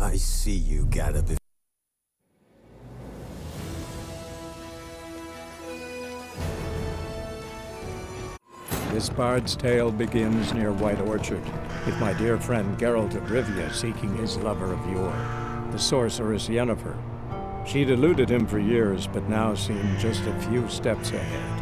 I see you gather before. This bard's tale begins near White Orchard, with my dear friend Geralt of Rivia seeking his lover of yore, the sorceress Yennefer. She'd eluded him for years, but now seemed just a few steps ahead.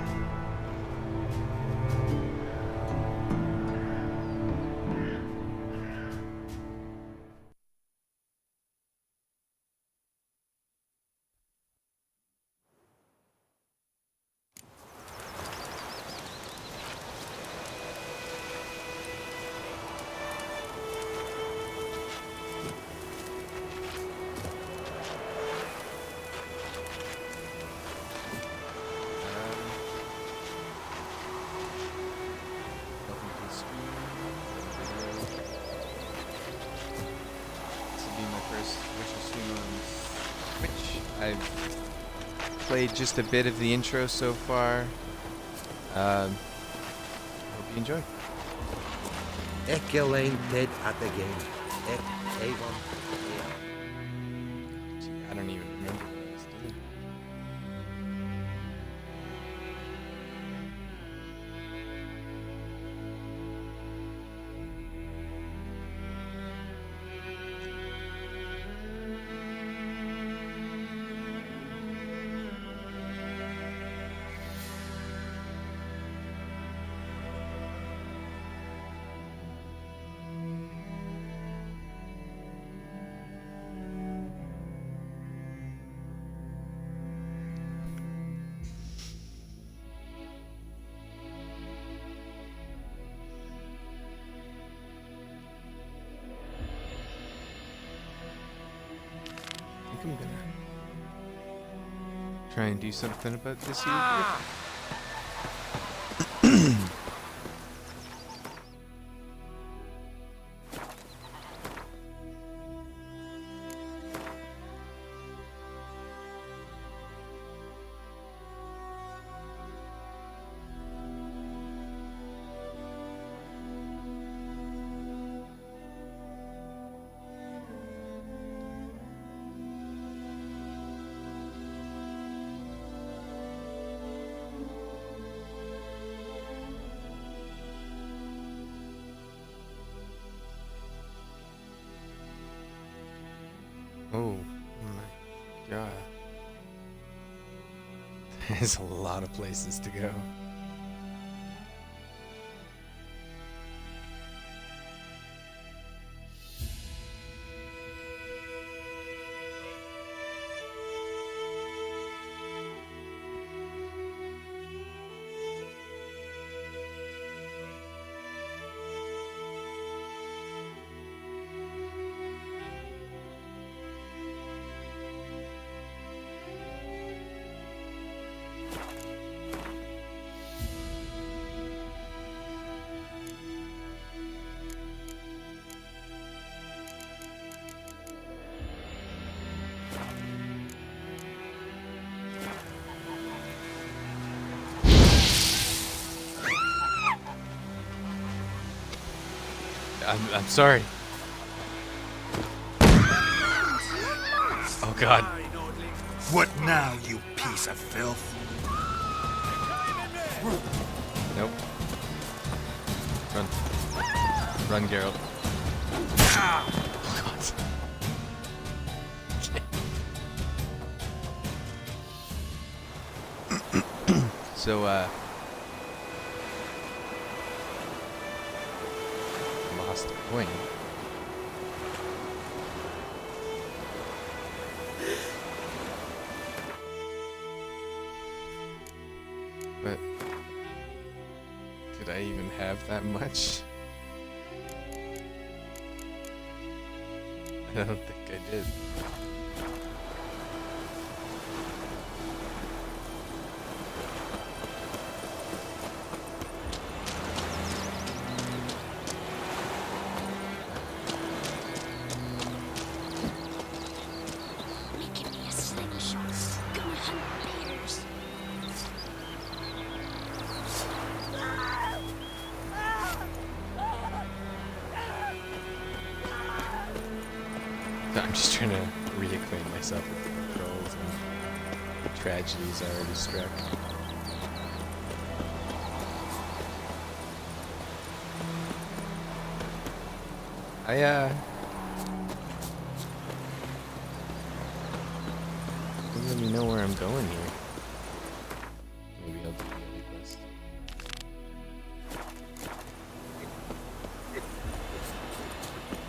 I've played just a bit of the intro so far. Hope you enjoy. Elaine dead at the game. Avon. I don't even remember what I was doing. I'm gonna try and do something about this here. Oh my god. There's a lot of places to go. I'm sorry. Oh god. What now, you piece of filth? Nope. Run. Run, Geralt. Oh god. So, lost a point. But did I even have that much? I don't think I did. I'm just trying to reacquaint myself with the controls and tragedies already struck. Doesn't let me know where I'm going here. Maybe I'll do the other quest.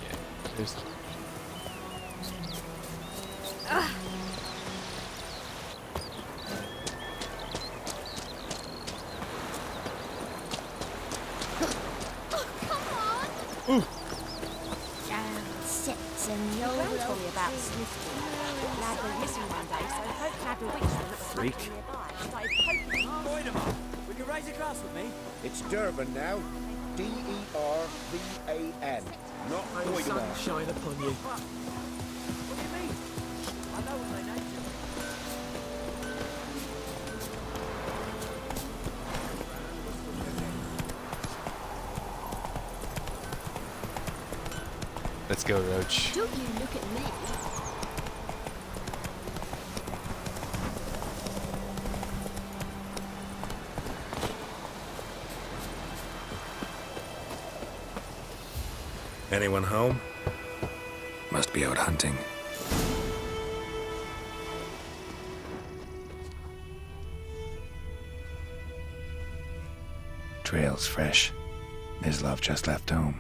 Yeah, there's. Sits and the old told me about Snifty. Lad went missing one day, so Hope had a witch that was Freak. nearby. Started poking him. Would you raise a glass with me? It's Durban now. Dervan. Not Moidamar. Shine upon you. What do you mean? I know what they named you. Let's go, Roach. Don't you look at me. Anyone home? Must be out hunting. Trail's fresh. Mislav just left home.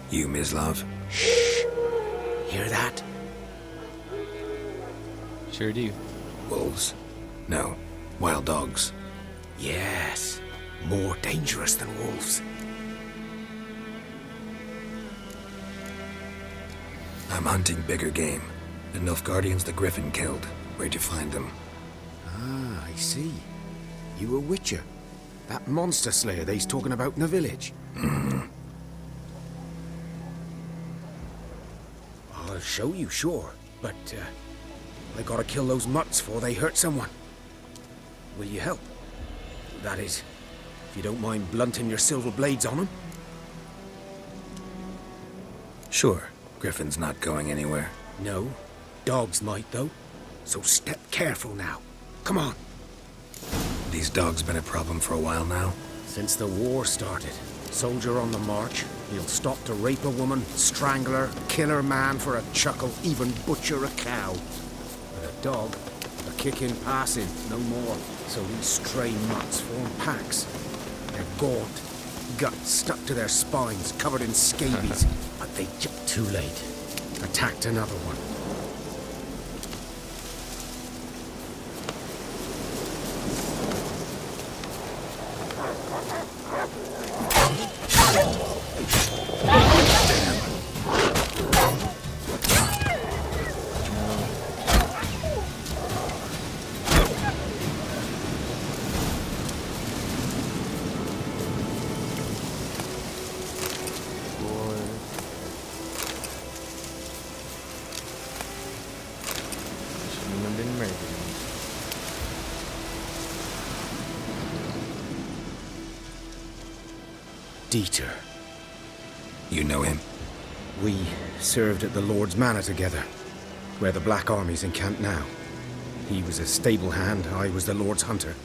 You, Mislav? Hear that? Sure do. Wolves? No. Wild dogs. Yes. More dangerous than wolves. I'm hunting bigger game. The Nilfgaardians the Griffin killed. Where'd you find them? Ah, I see. You a witcher. That monster slayer they's talking about in the village. I'll show you, sure. But, I gotta kill those mutts before they hurt someone. Will you help? That is, if you don't mind blunting your silver blades on them. Sure. Griffin's not going anywhere. No. Dogs might, though. So step careful now. Come on. These dogs been a problem for a while now? Since the war started. Soldier on the march. He'll stop to rape a woman, strangle her, kill her man for a chuckle, even butcher a cow. But a dog, a kick in passing, no more. So these stray mutts form packs. They're gaunt, guts stuck to their spines, covered in scabies. But they jumped too late. Attacked another one. Shouldn't have been murdered. Dieter. You know him? We served at the Lord's Manor together, where the Black Army's encamped now. He was a stable hand, I was the Lord's hunter.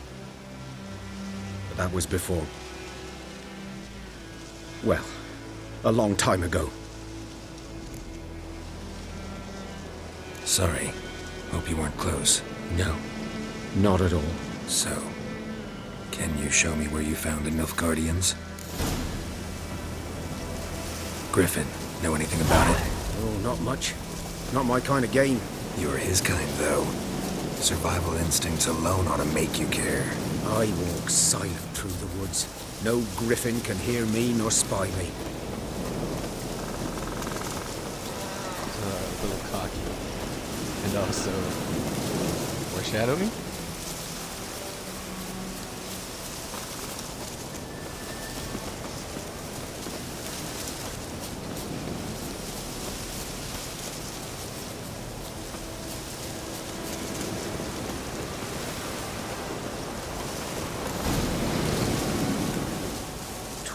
But that was before... well, a long time ago. Sorry. Hope you weren't close. No, not at all. So, can you show me where you found the Nilfgaardians? Griffin, know anything about it? Oh, not much. Not my kind of game. You're his kind, though. Survival instincts alone ought to make you care. I walk silent through the woods. No griffin can hear me nor spy me. A little cocky. And also foreshadowing.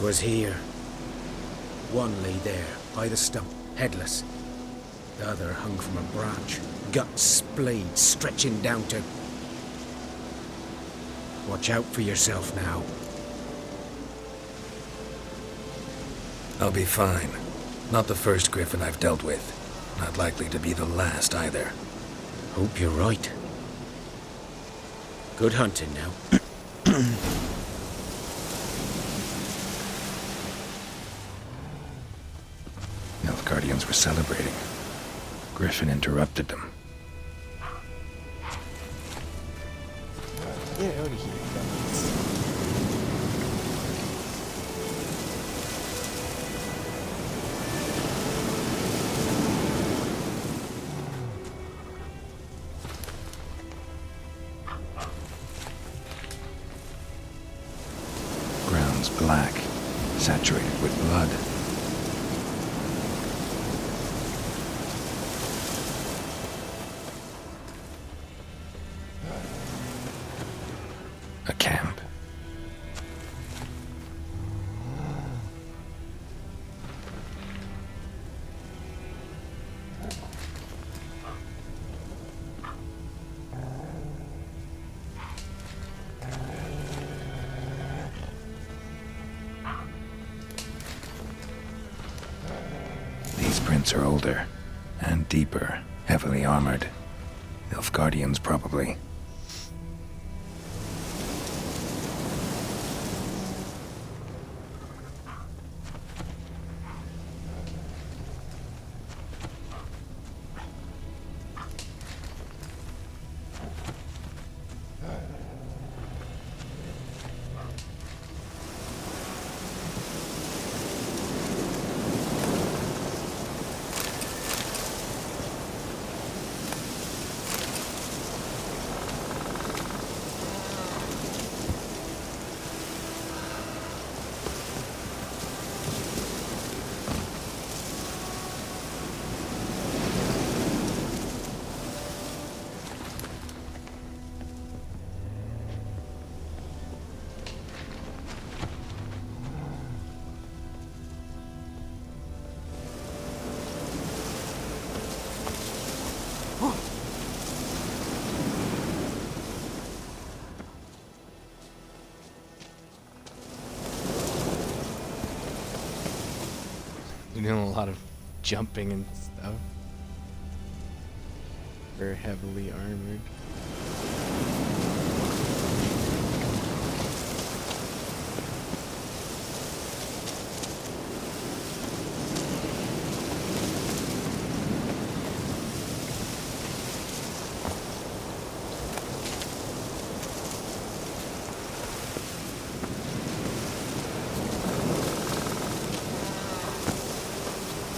'Twas here. One lay there, by the stump, headless. The other hung from a branch, guts splayed, stretching down to... Watch out for yourself now. I'll be fine. Not the first griffin I've dealt with. Not likely to be the last either. Hope you're right. Good hunting now. Nilfgaardians were celebrating. Griffin interrupted them. Get out of here, guys. Ground's black, saturated with blood. A camp. These prints are older and deeper, heavily armored. Nilfgaardians, probably. You're doing a lot of jumping and stuff. They're heavily armored.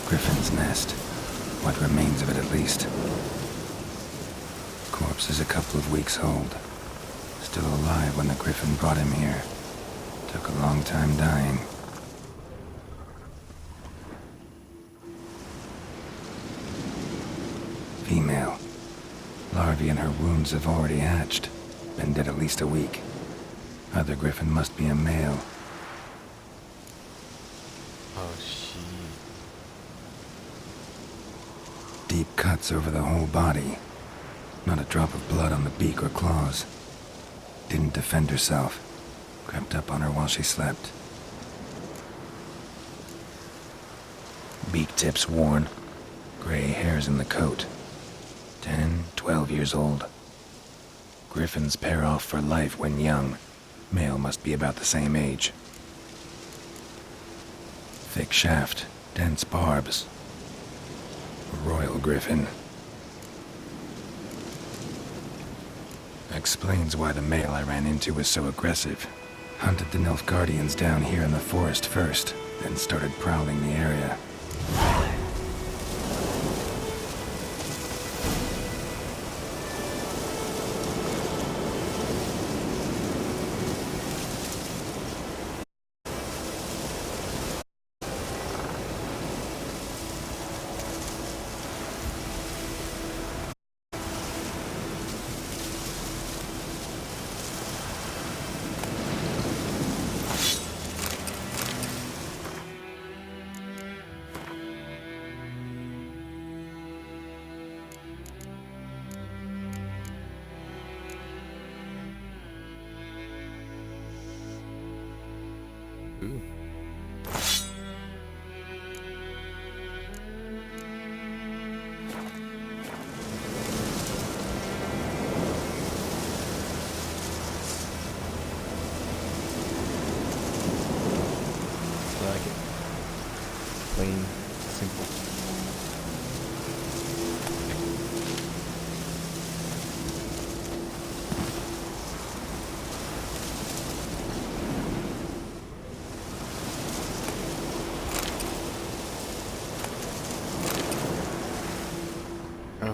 Griffin's nest. What remains of it, at least. Corpse is a couple of weeks old. Still alive when the griffin brought him here. Took a long time dying. Female. Larvae in her wounds have already hatched. Been dead at least a week. Other griffin must be a male. Oh, shit. Deep cuts over the whole body. Not a drop of blood on the beak or claws. Didn't defend herself. Crept up on her while she slept. Beak tips worn. Gray hairs in the coat. 10, 12 years old. Griffins pair off for life when young. Male must be about the same age. Thick shaft, dense barbs. Royal griffin. Explains why the male I ran into was so aggressive. Hunted the Nilfgaardians down here in the forest first, then started prowling the area.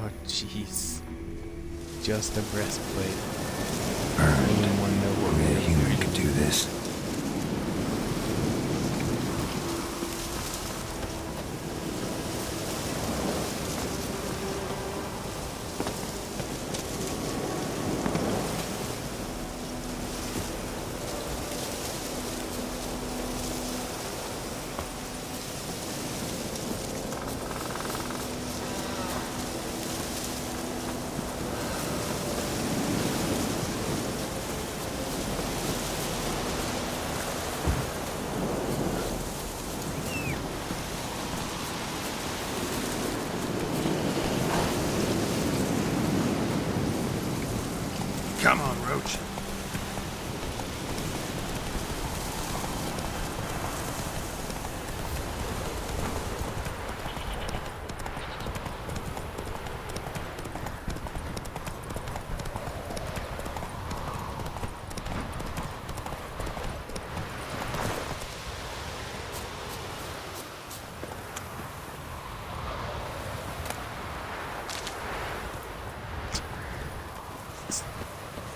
Oh, jeez. Just a breastplate. I Burned. don't want to know what Only a we're human could do this. Come on, Roach.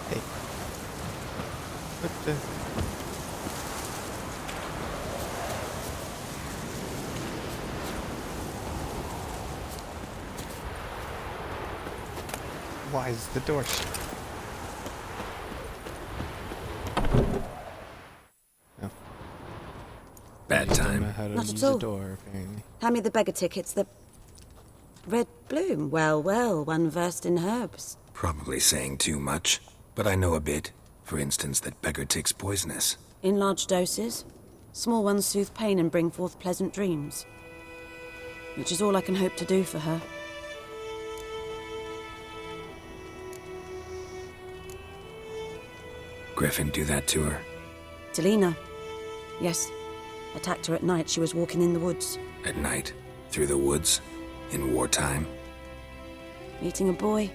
Hey. What the? Why is the door shut? Oh, Bad don't know time. how to Not at use all. a door, apparently. Hand me the beggar tickets, the red bloom. Well, well, one versed in herbs. Probably saying too much, but I know a bit. For instance, that beggar tick's poisonous. In large doses. Small ones soothe pain and bring forth pleasant dreams. Which is all I can hope to do for her. Griffin do that to her. Delina. Yes. Attacked her at night. She was walking in the woods. At night, through the woods, in wartime. Meeting a boy.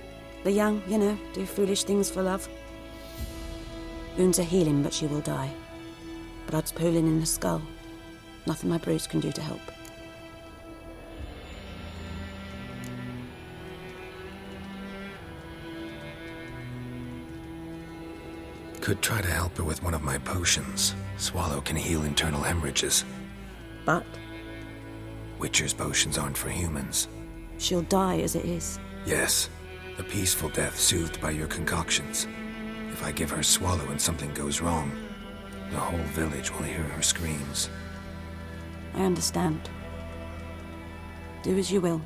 The young, you know, do foolish things for love. Wounds are healing, but she will die. Blood's pooling in her skull. Nothing my bruise can do to help. Could try to help her with one of my potions. Swallow can heal internal hemorrhages. But Witcher's potions aren't for humans. she'll die as it is. Yes, a peaceful death soothed by your concoctions. If I give her Swallow and something goes wrong, the whole village will hear her screams. I understand. Do as you will.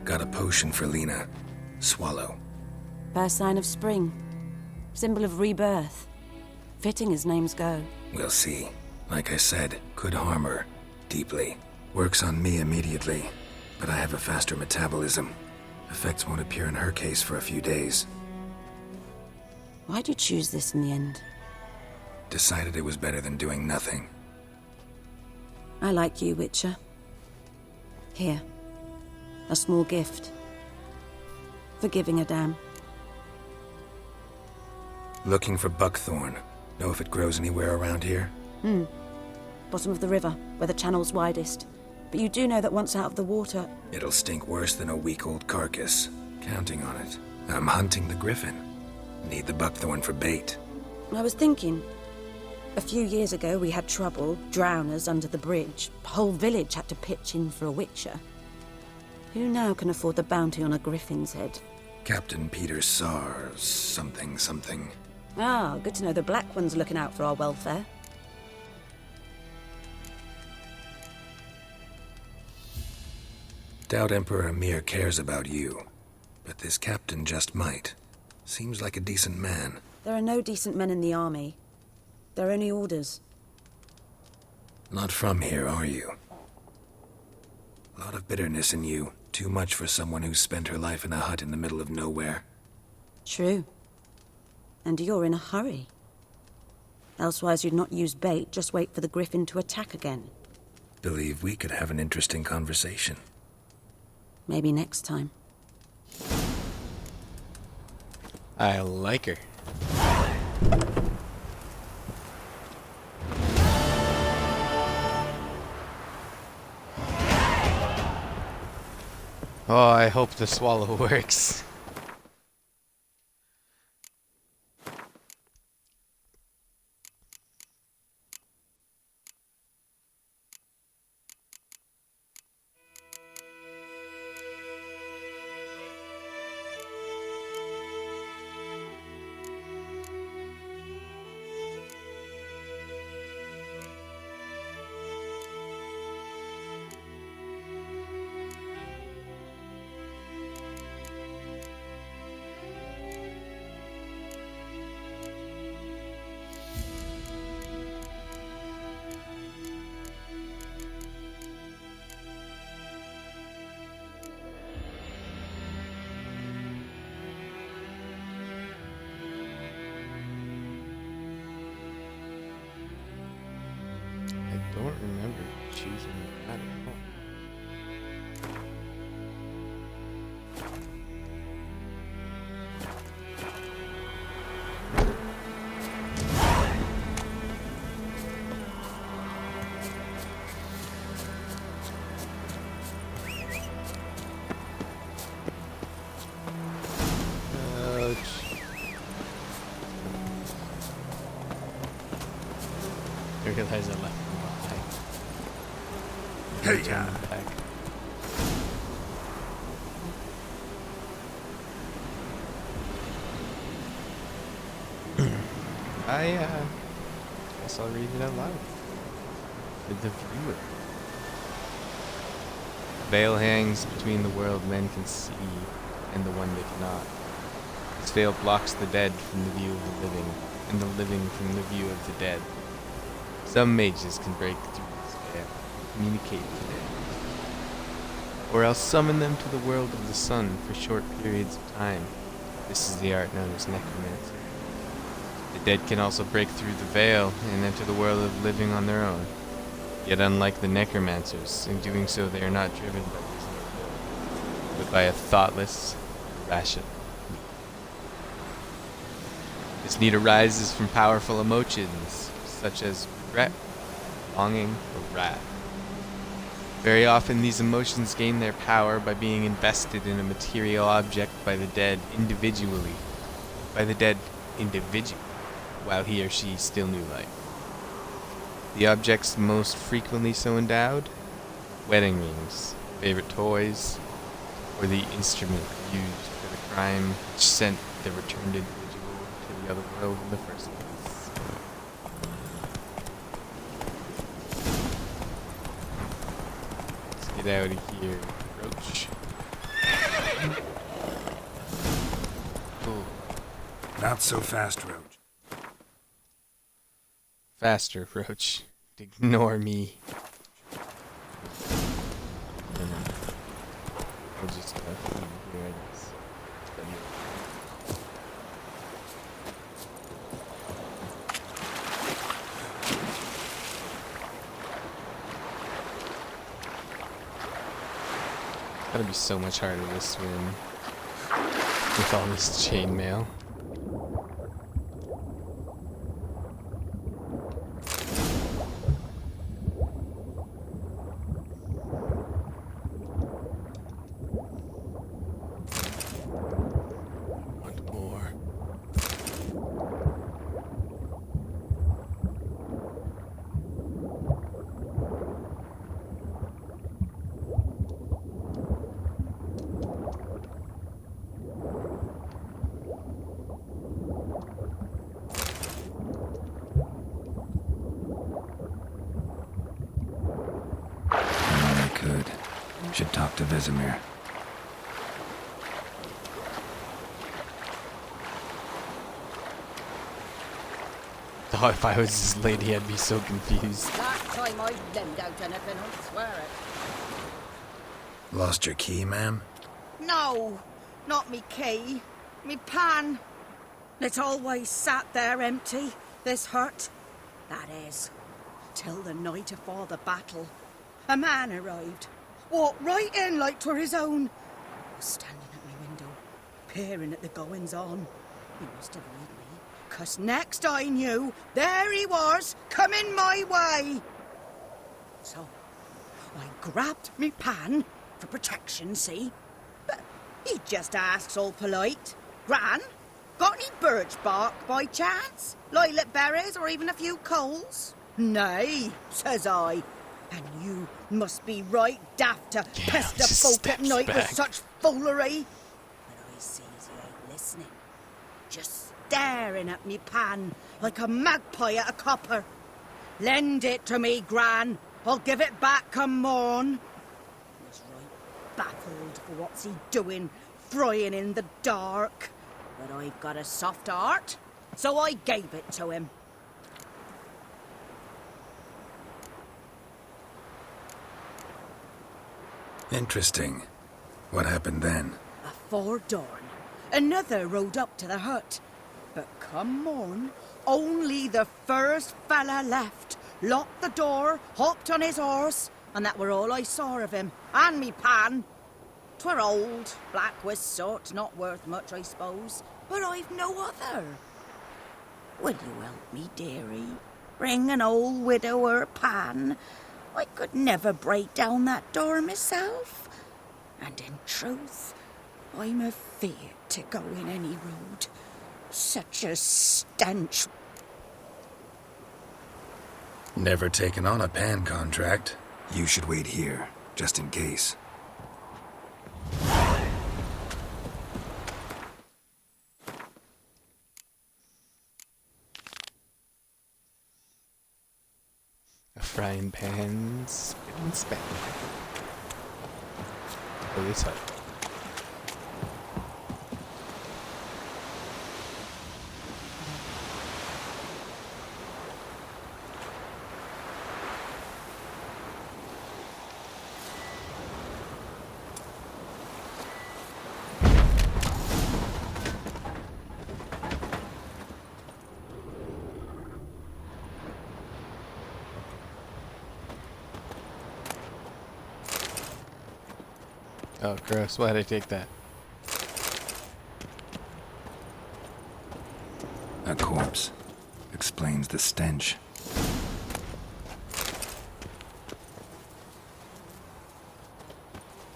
Got a potion for Lena. Swallow. First sign of spring. Symbol of rebirth. Fitting as names go. We'll see. Like I said, could harm her. Deeply. Works on me immediately, but I have a faster metabolism. Effects won't appear in her case for a few days. Why'd you choose this in the end? Decided it was better than doing nothing. I like you, Witcher. Here. A small gift. For giving a damn. Looking for buckthorn. Know if it grows anywhere around here? Bottom of the river, where the channel's widest. But you do know that once out of the water... It'll stink worse than a week-old carcass. Counting on it. I'm hunting the griffin. Need the buckthorn for bait. I was thinking... A few years ago we had trouble, drowners under the bridge. Whole village had to pitch in for a witcher. Who now can afford the bounty on a griffin's head? Captain Peter Sar... something. Ah, good to know the Black One's looking out for our welfare. Doubt Emperor Emir cares about you. But this captain just might. Seems like a decent man. There are no decent men in the army. They're only orders. Not from here, are you? A lot of bitterness in you. Too much for someone who's spent her life in a hut in the middle of nowhere. True. And you're in a hurry. Elsewise you'd not use bait, just wait for the griffin to attack again. Believe we could have an interesting conversation. Maybe next time. I like her. Oh, I hope the swallow works. I don't remember choosing that at all. I realize I left them behind. Hey, Turn them back. Guess I'll read it out loud for the viewer. Veil hangs between the world men can see and the one they cannot. This veil blocks the dead from the view of the living, and the living from the view of the dead. Some mages can break through this veil, communicate with the dead, or else summon them to the world of the sun for short periods of time. This is the art known as necromancy. The dead can also break through the veil and enter the world of living on their own. Yet unlike the necromancers, in doing so they are not driven by reason or will, but by a thoughtless, irrational need. This need arises from powerful emotions, such as regret, longing, or wrath. Very often these emotions gain their power by being invested in a material object by the dead individually, while he or she still knew life. The objects most frequently so endowed: wedding rings, favorite toys, or the instrument used for the crime which sent the returned individual to the other world in the first place. Let's get out of here, Roach. Oh, Not so fast, Roach. faster, Roach. Ignore me. I'll just leave it here, I guess. It's gotta be so much harder to swim with all this chainmail. Want more? I could. Should talk to Vesemir. Oh, if I was this lady, I'd be so confused. Last time I lemmed out anything, I swear it. Lost your key, ma'am? No, not me key. Me pan. It's always sat there empty, this hut. That is, till the night afore the battle. A man arrived, walked right in like 'twere his own. Was standing at my window, peering at the goings-on. He must have read me, 'cause next I knew, there he was, coming my way. So, I grabbed me pan, for protection, see? But he just asks all polite. Gran, got any birch bark by chance? Lilac berries or even a few coals? Nay, says I. And you must be right daft to pester folk at night with such foolery. But I sees you ain't listening. Just staring at me pan like a magpie at a copper. Lend it to me, Gran. I'll give it back come morn. He was right baffled for what's he doing, frying in the dark. But I've got a soft heart, so I gave it to him. Interesting. What happened then? Afore dawn, another rode up to the hut. But come morn, only the first fella left, locked the door, hopped on his horse, and that were all I saw of him, and me pan. 'Twere old, black with soot, not worth much, I suppose, but I've no other. Will you help me, dearie? Bring an old widower pan. I could never break down that door myself. And in truth, I'm afeard to go in any road. Such a stench. Never taken on a pan contract. You should wait here, just in case. A frying pan, spit and spat. Oh, this hut. Oh, gross. Why'd I take that? A corpse. Explains the stench.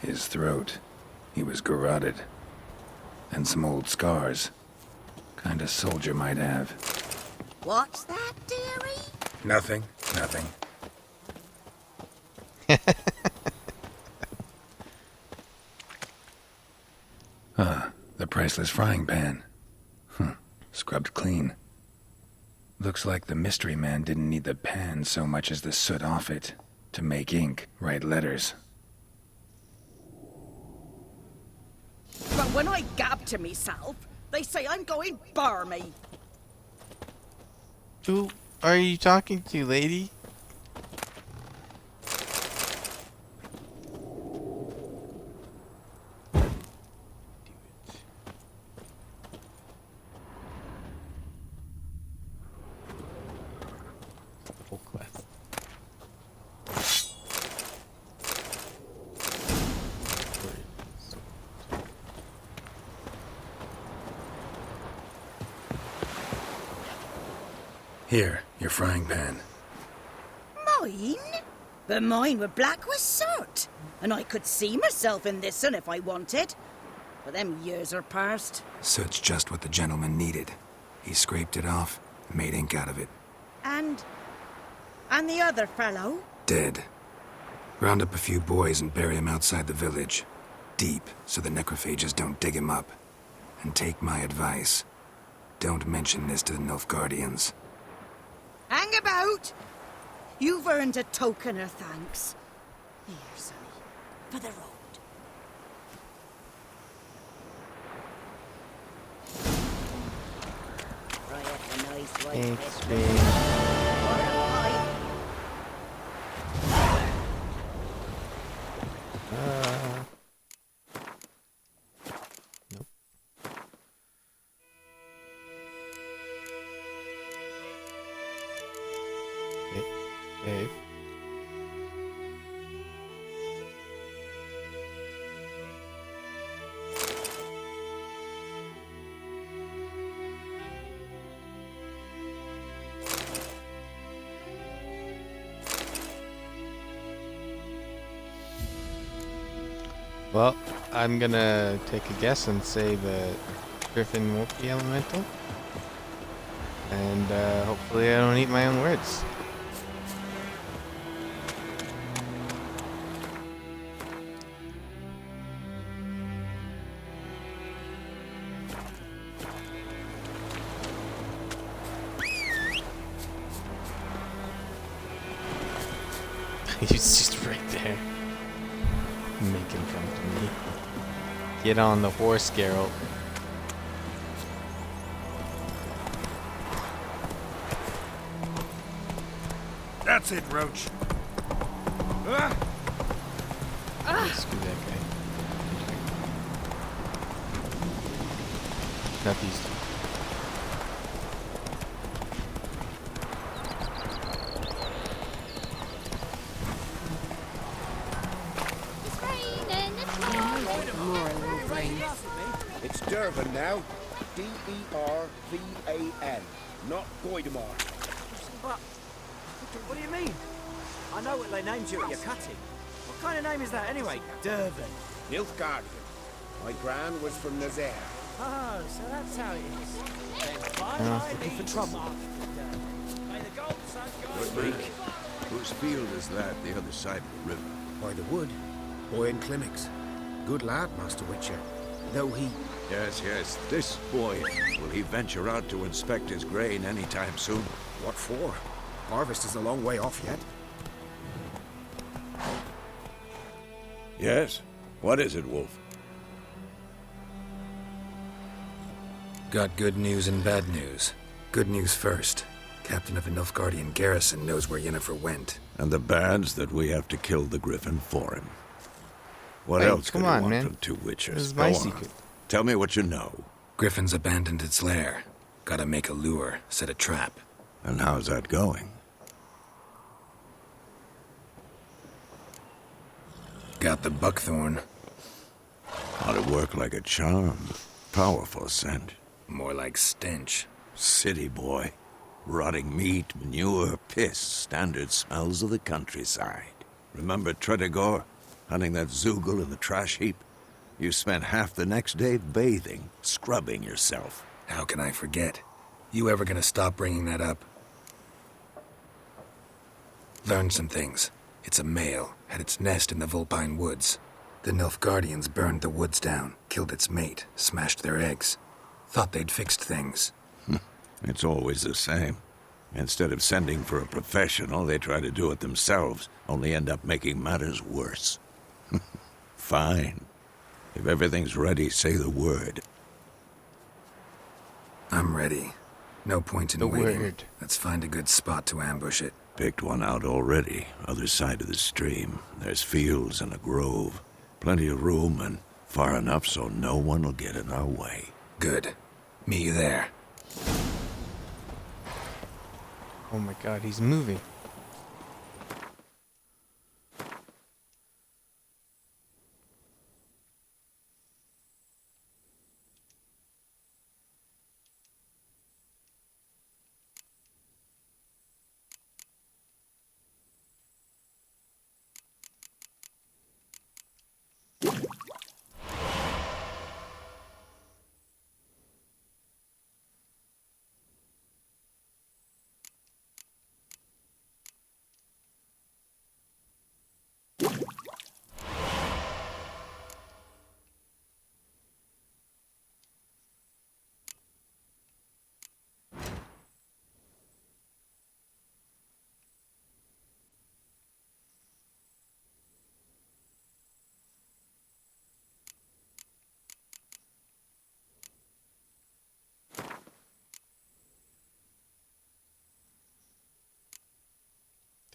His throat. He was garroted. And some old scars. Kind of soldier might have. What's that, dearie? Nothing. Nothing. The priceless frying pan. Scrubbed clean. Looks like the mystery man didn't need the pan so much as the soot off it to make ink, write letters. But when I gab to myself, they say I'm going barmy. Who are you talking to, lady? Full quest. Here, your frying pan. Mine? But mine were black with soot. And I could see myself in this one if I wanted. But them years are past. Soot's just what the gentleman needed. He scraped it off, made ink out of it. And the other fellow? Dead. Round up a few boys and bury him outside the village. Deep, so the necrophages don't dig him up. And take my advice. Don't mention this to the Nilfgaardians. Hang about! You've earned a token of thanks. Here, sonny, for the road. Try up a nice white Thanks, biscuit. babe. Or a pipe. Nope. Dave. Well, I'm gonna take a guess and say that Griffin won't be elemental. And hopefully I don't eat my own words. He's just right there. Making fun of me. Get on the horse, Geralt. That's it, Roach. Screw that guy. Not these two. It's raining, it's pouring. It's Dervan now. D-E-R-V-A-N. Not Goidemar. But, what do you mean? I know what they named you at your cutting. What kind of name is that anyway? Dervan. Nilfgaard. My gran was from Nazaire. Oh, so that's how it is. Looking for trouble. May the gold sun guide Good week. Whose field is that, the other side of the river? By the wood. Boy in Climmix. Good lad, Master Witcher. Though he... Yes, yes. This boy, will he venture out to inspect his grain anytime soon? What for? Harvest is a long way off yet. Yes? What is it, Wolf? Got good news and bad news. Good news first. Captain of a Nilfgaardian garrison knows where Yennefer went. And the bad's that we have to kill the Griffin for him. What Hey, else come could he on, want man. from two witches? This is Go my on. secret. Tell me what you know. Griffin's abandoned its lair. Gotta make a lure, set a trap. And how's that going? Got the buckthorn. Ought to work like a charm. Powerful scent. More like stench. City boy. Rotting meat, manure, piss. Standard smells of the countryside. Remember Tredegor? Hunting that Zoogle in the trash heap? You spent half the next day bathing, scrubbing yourself. How can I forget? You ever gonna stop bringing that up? Learned some things. It's a male, had its nest in the Vulpine Woods. The Nilfgaardians burned the woods down, killed its mate, smashed their eggs. Thought they'd fixed things. It's always the same. Instead of sending for a professional, they try to do it themselves, only end up making matters worse. Fine. If everything's ready, say the word. I'm ready. No point in The waiting. word. Let's find a good spot to ambush it. Picked one out already, other side of the stream. There's fields and a grove. Plenty of room and far enough so no one will get in our way. Good. Meet you there. Oh my god, he's moving.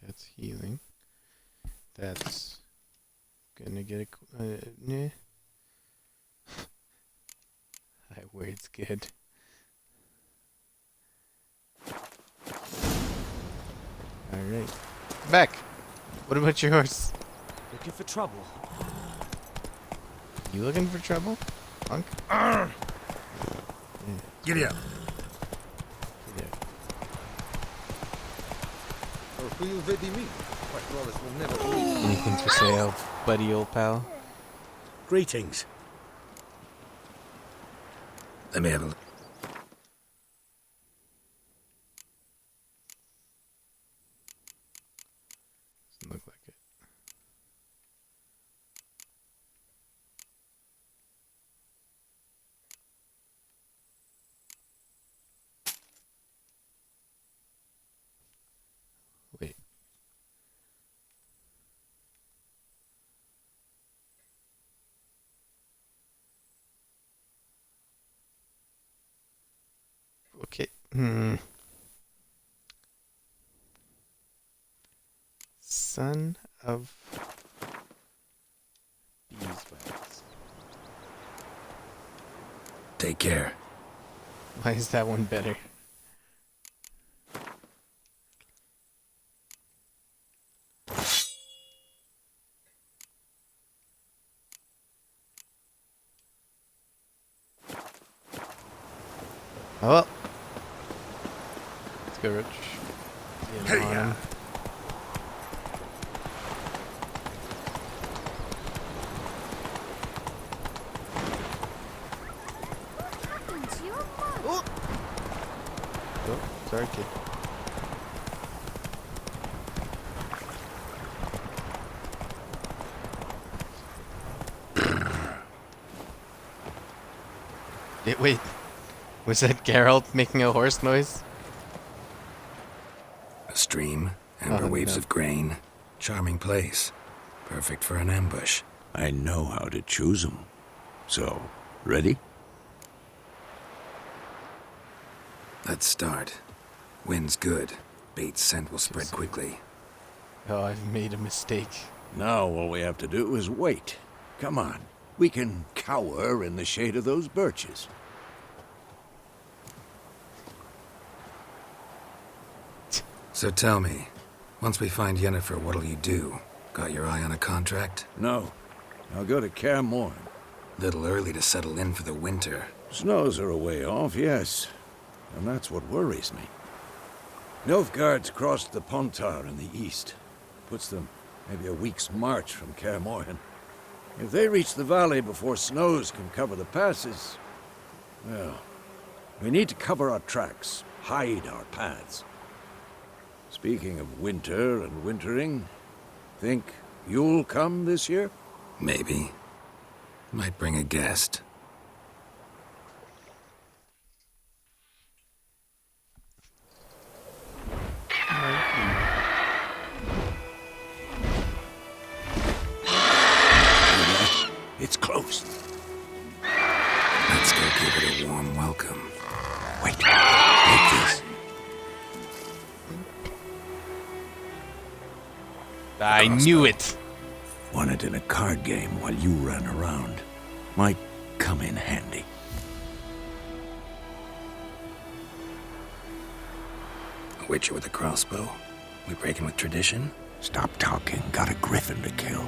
That's healing. That's gonna get a nah. That word's good. Alright. Back! What about your horse? Looking for trouble. You looking for trouble? Punk? Giddy up. Yeah. Who you with me? White Wallace will never leave. Anything for sale, buddy old pal? Greetings. Let me have a look. Doesn't look like it. Wait. Okay. Son of beeswax. Take care. Why is that one better? Oh well. Let's go, Rich. Hey, yeah. Happened to your mum? Oh, sorry, kid. Wait. Was that Geralt making a horse noise? A stream, amber waves no. of grain. Charming place. Perfect for an ambush. I know how to choose them. So, ready? Let's start. Wind's good. Bait's scent will spread quickly. Oh, I've made a mistake. Now all we have to do is wait. Come on. We can cower in the shade of those birches. So tell me, once we find Yennefer, what'll you do? Got your eye on a contract? No. I'll go to Kaer Morhen. Little early to settle in for the winter. Snows are a way off, yes. And that's what worries me. Nilfgaard's crossed the Pontar in the east. Puts them maybe a week's march from Kaer Morhen. If they reach the valley before snows can cover the passes, well, we need to cover our tracks, hide our paths. Speaking of winter and wintering, think you'll come this year? Maybe. Might bring a guest. It's close. Let's go give it a warm welcome. Wait, take this. I knew it! Won it in a card game while you ran around. Might come in handy. A witcher with a crossbow? We breaking with tradition? Stop talking. Got a griffin to kill.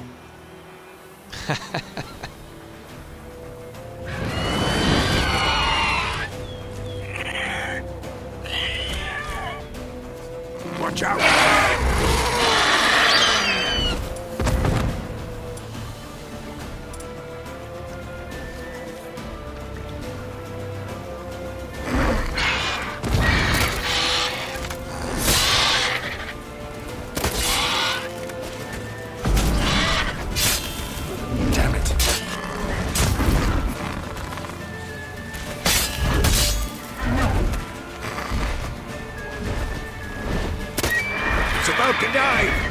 Watch out! Damn it. It's about to die!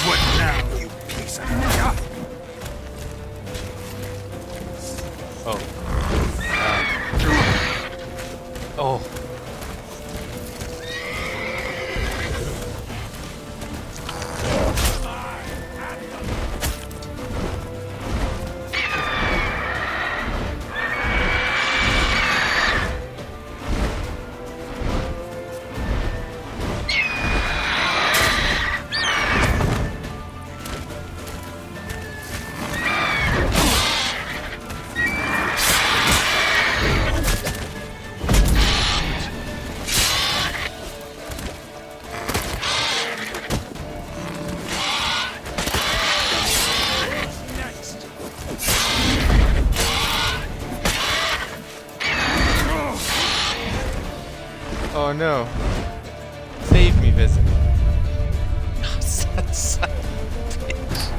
What now, you piece of... Oh. Oh. Oh no. Save me, Visitor. Son of a bitch.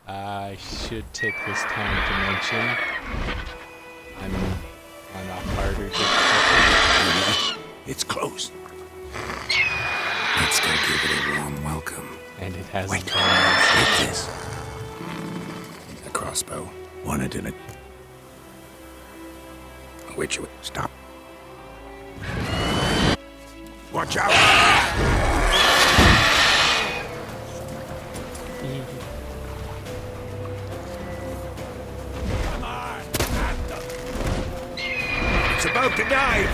I should take this time to mention I'm on a harder difficulty. It's closed. Let's go give it a warm welcome. And it has Wait, a take this. A crossbow. Wanted in a... Which way? Stop. Watch out! Come on! It's about to dive!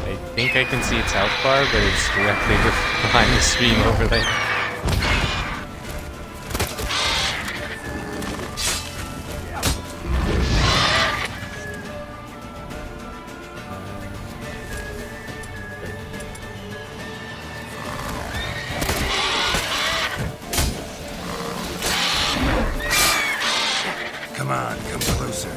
I think I can see its health bar, but it's directly behind the screen overlay. Come on, come closer.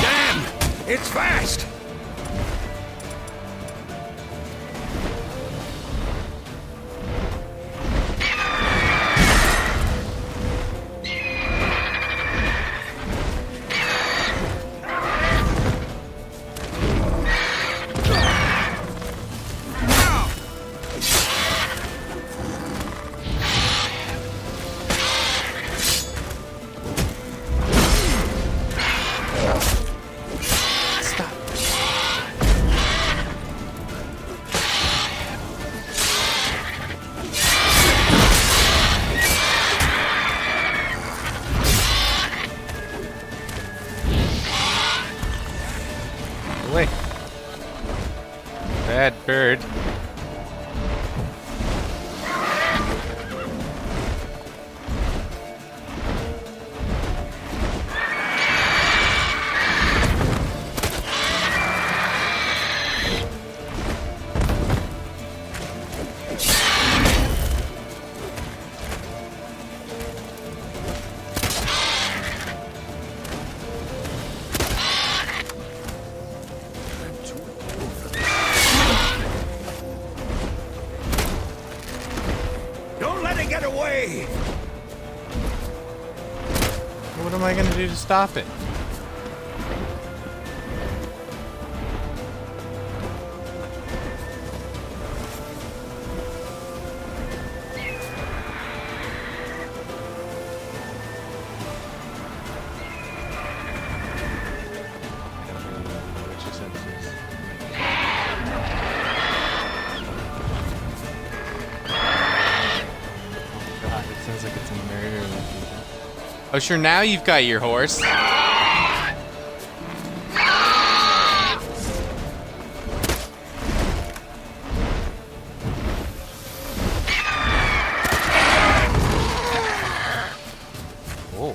Damn! It's fast! Away. Bad bird. Don't let it get away! What am I gonna do to stop it? God, it sounds like it's a murder. Oh, sure, now you've got your horse. Oh.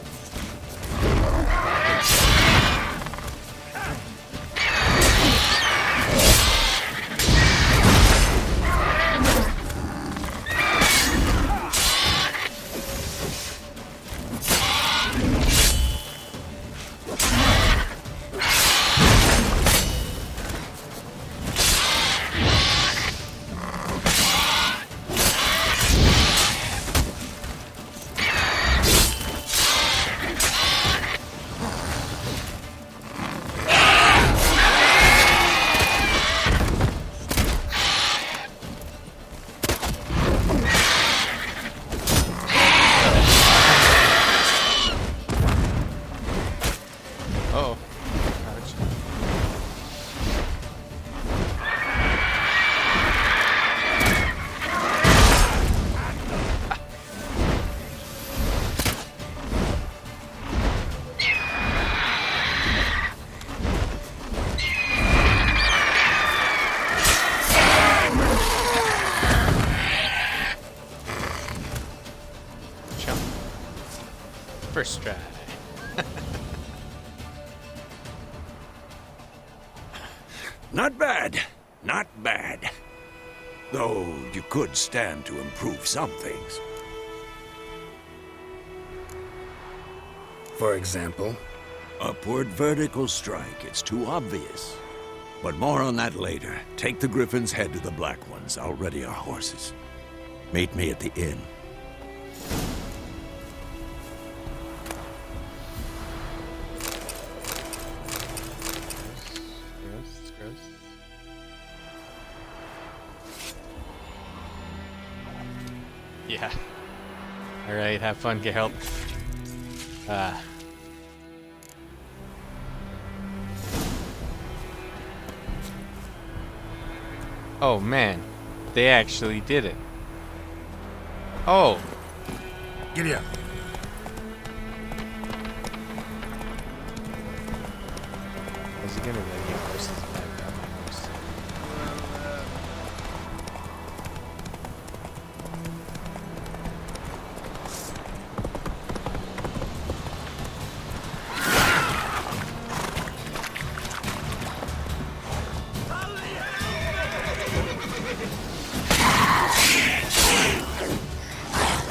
First try. Not bad. Not bad. Though you could stand to improve some things. For example? Upward vertical strike. It's too obvious. But more on that later. Take the Griffin's head to the Black Ones. I'll ready our horses. Meet me at the inn. Gross, gross. Yeah. Alright, have fun, get help. Oh man, they actually did it. Oh! Giddy up. Is he gonna let you horses back up?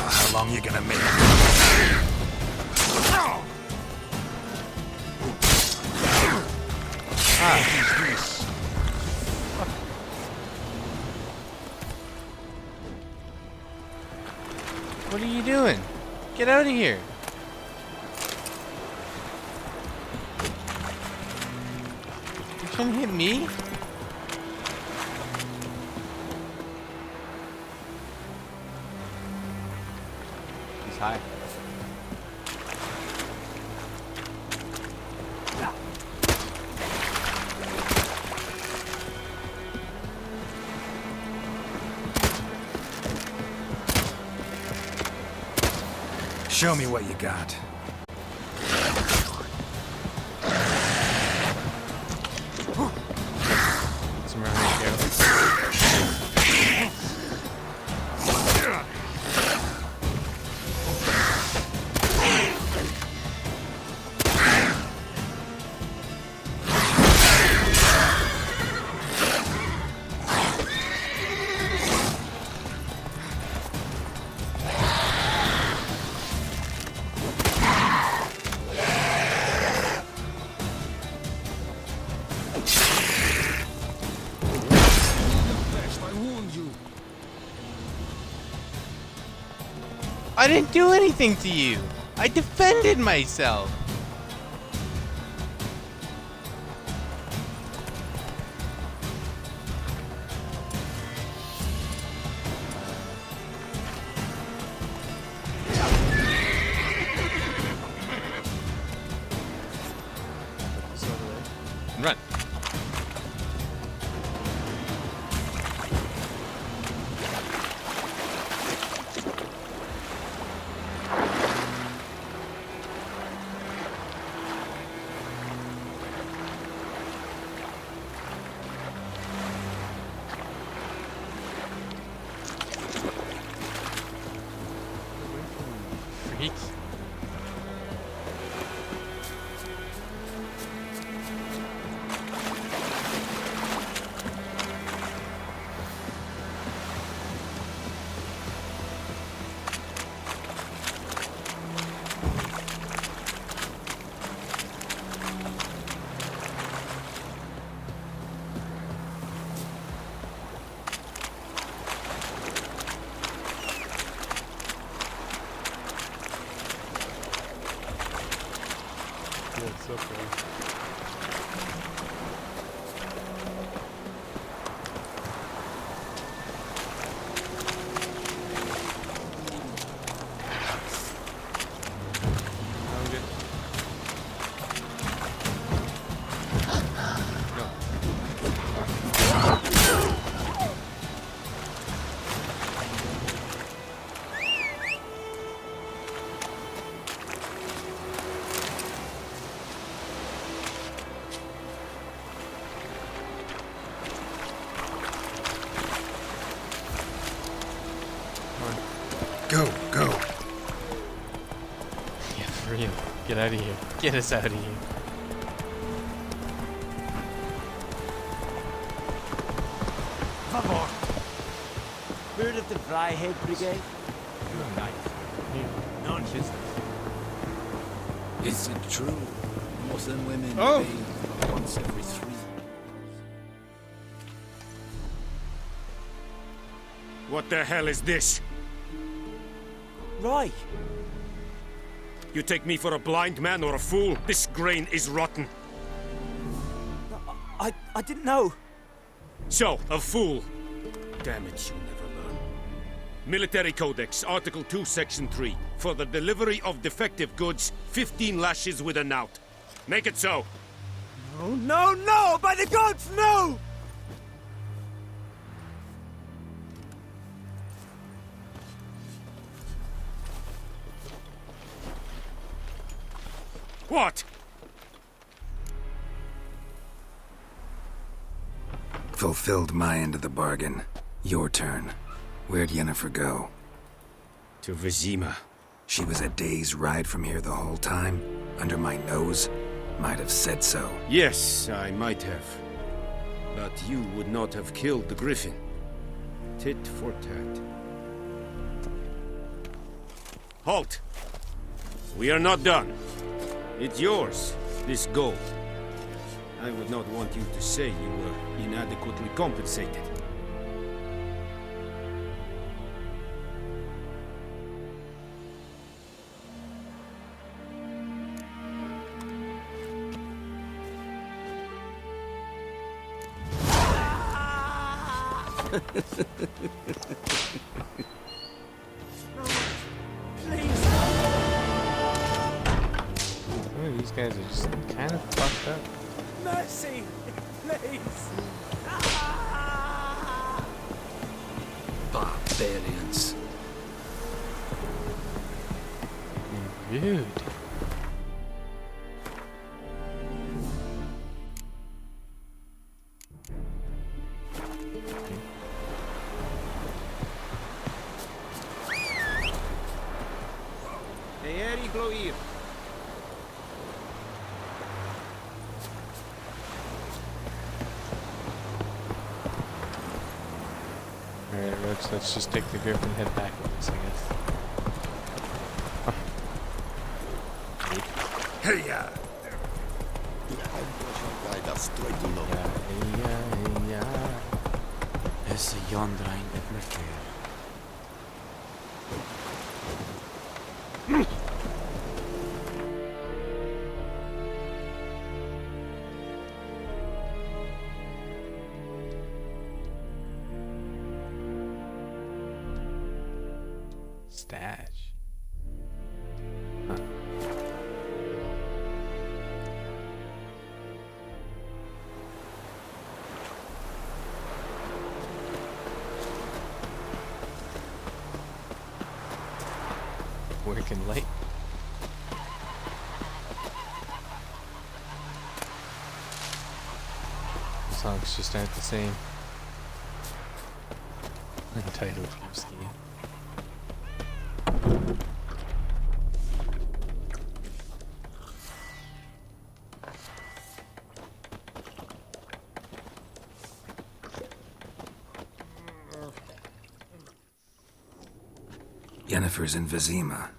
How long you gonna make? What are you doing? Get out of here! You trying to hit me? He's high. Show me what you got. Some around here. I didn't do anything to you. I defended myself. Run. Freak. out of here. Get us out of here. Favor! Word of the Fryhead Brigade? You're nice. Nonsense. Is it true? Muslim women Oh. bathe once every 3 years. What the hell is this? Right. You take me for a blind man or a fool? This grain is rotten. I didn't know. So, a fool. Damn it, you'll never learn. Military Codex, Article 2, Section 3. For the delivery of defective goods, 15 lashes with a knout. Make it so. Oh, no, no! By the gods, no! What? Fulfilled my end of the bargain. Your turn. Where'd Yennefer go? To Vizima. She was a day's ride from here the whole time? Under my nose? Might have said so. Yes, I might have. But you would not have killed the griffin. Tit for tat. Halt! We are not done. It's yours, this gold. I would not want you to say you were inadequately compensated. Oh, these guys are just kind of fucked up. Mercy! Please! Barbarians. Rude. Eeri Gloir. Alright, Roach, let's just take the griffin and head back with us, I guess. Hey, ya! Esse yonder ain't never care. Stash. Huh. Working late. The songs just aren't the same. Entitled Ski. Yennefer's in Vizima.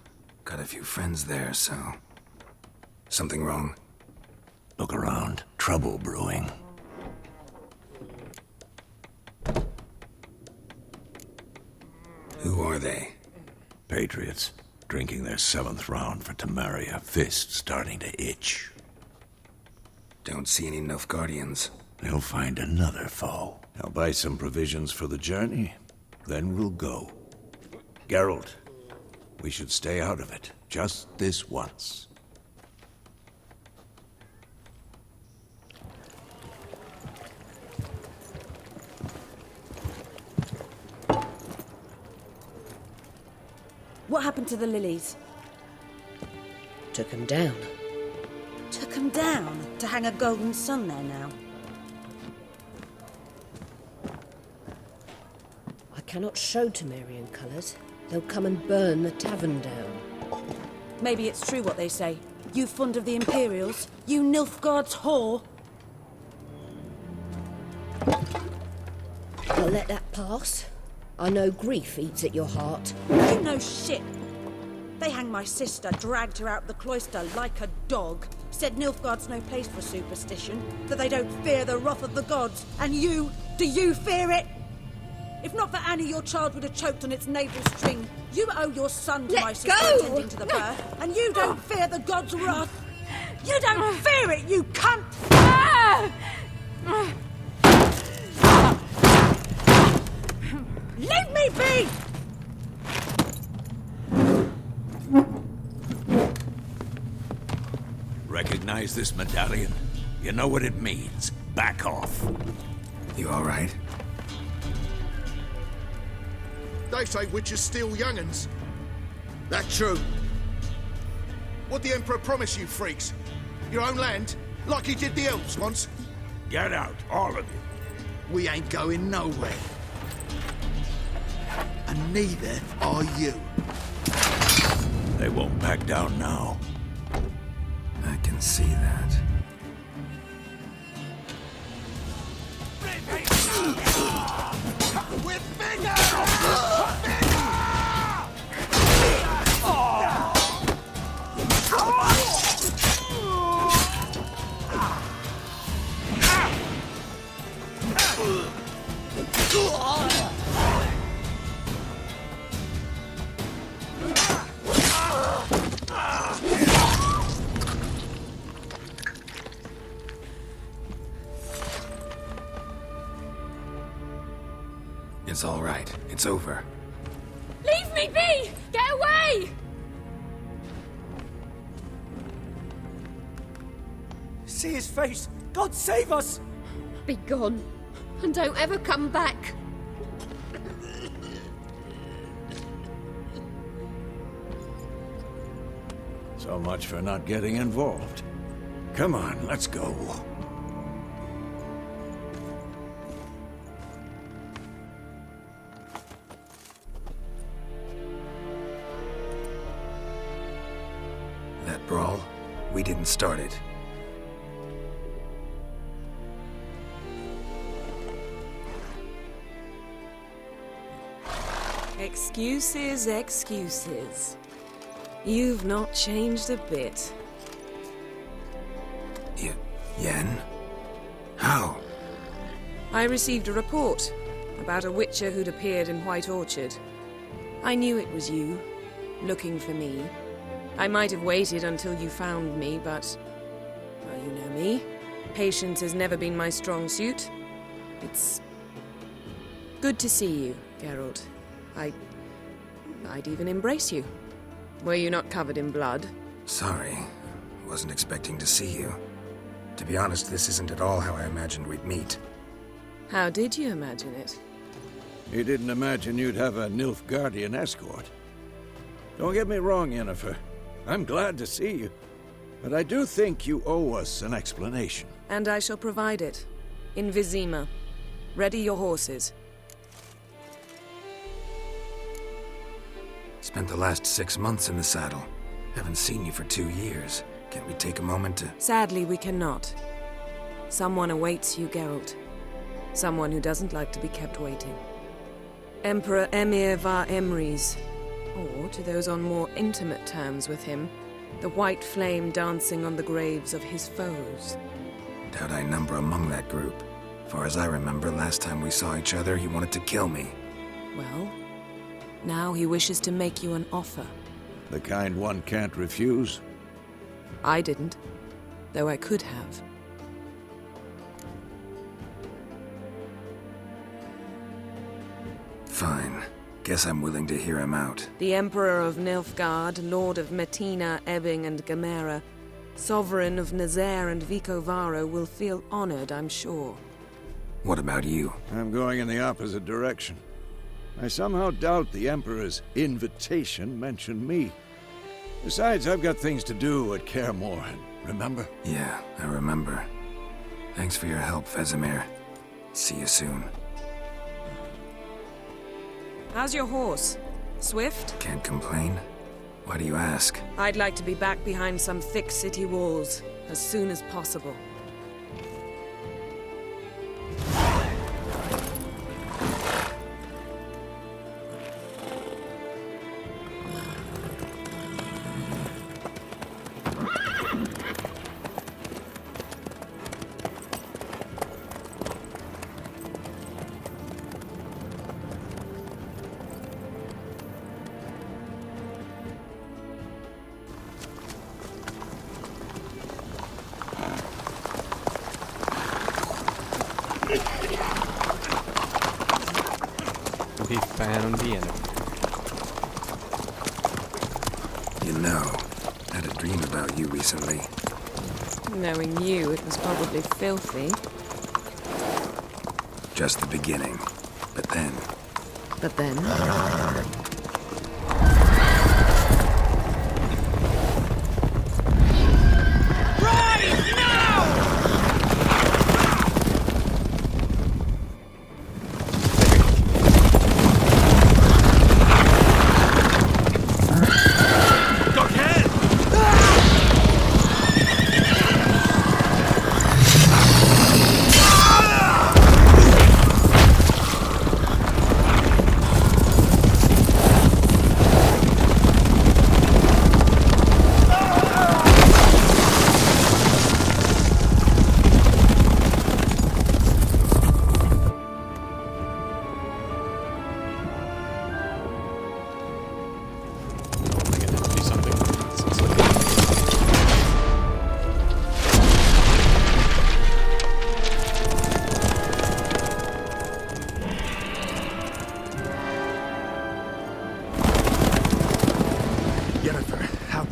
Got a few friends there, so... Something wrong? Look around. Trouble brewing. Who are they? Patriots. Drinking their 7th round for Temeria. Fist starting to itch. Don't see any Nilfgaardians. They'll find another foe. I'll buy some provisions for the journey. Then we'll go. Geralt, we should stay out of it. Just this once. What happened to the lilies? Took him down. Took them down to hang a golden sun there now. I cannot show Temerian colours. They'll come and burn the tavern down. Maybe it's true what they say. You fond of the Imperials? You Nilfgaard's whore? I'll let that pass. I know grief eats at your heart. You know shit. They hanged my sister, dragged her out the cloister like a dog. Said Nilfgaard's no place for superstition, that they don't fear the wrath of the gods. And you, do you fear it? If not for Annie, your child would have choked on its navel string. You owe your son to Let my sister go! attending to the birth, and you don't fear the gods' wrath. You don't fear it, you cunt! Leave me be! Recognize this medallion? You know what it means. Back off. You all right? They say witches steal young'uns. That true? What the Emperor promise you, freaks? Your own land? Like he did the elves once? Get out, all of you. We ain't going nowhere. And neither are you. They won't back down now. I can see that. We're bigger! It's all right. It's over. Leave me be! Get away! See his face! God save us! Be gone, and don't ever come back. So much for not getting involved. Come on, let's go. That brawl, we didn't start it. Excuses, excuses. You've not changed a bit. Yen? How? I received a report about a witcher who'd appeared in White Orchard. I knew it was you, looking for me. I might have waited until you found me, but... well, you know me. Patience has never been my strong suit. It's... good to see you, Geralt. I'd even embrace you. Were you not covered in blood? Sorry. Wasn't expecting to see you. To be honest, this isn't at all how I imagined we'd meet. How did you imagine it? You didn't imagine you'd have a Nilfgaardian escort. Don't get me wrong, Yennefer. I'm glad to see you. But I do think you owe us an explanation. And I shall provide it. In Vizima. Ready your horses. Spent the last 6 months in the saddle. Haven't seen you for 2 years. Can't we take a moment to... Sadly, we cannot. Someone awaits you, Geralt. Someone who doesn't like to be kept waiting. Emperor Emir var Emreis. Or, to those on more intimate terms with him, the white flame dancing on the graves of his foes. Doubt I number among that group. Far as I remember, last time we saw each other, he wanted to kill me. Well, now he wishes to make you an offer. The kind one can't refuse? I didn't, though I could have. Fine. Guess I'm willing to hear him out. The Emperor of Nilfgaard, Lord of Metina, Ebbing, and Gamera, Sovereign of Nazaire and Vicovaro will feel honored, I'm sure. What about you? I'm going in the opposite direction. I somehow doubt the Emperor's invitation mentioned me. Besides, I've got things to do at Kaer Morhen, remember? Yeah, I remember. Thanks for your help, Vesemir. See you soon. How's your horse? Swift? Can't complain. Why do you ask? I'd like to be back behind some thick city walls as soon as possible. We found the enemy. You know, I had a dream about you recently. Knowing you, it was probably filthy. Just the beginning. But then... But then...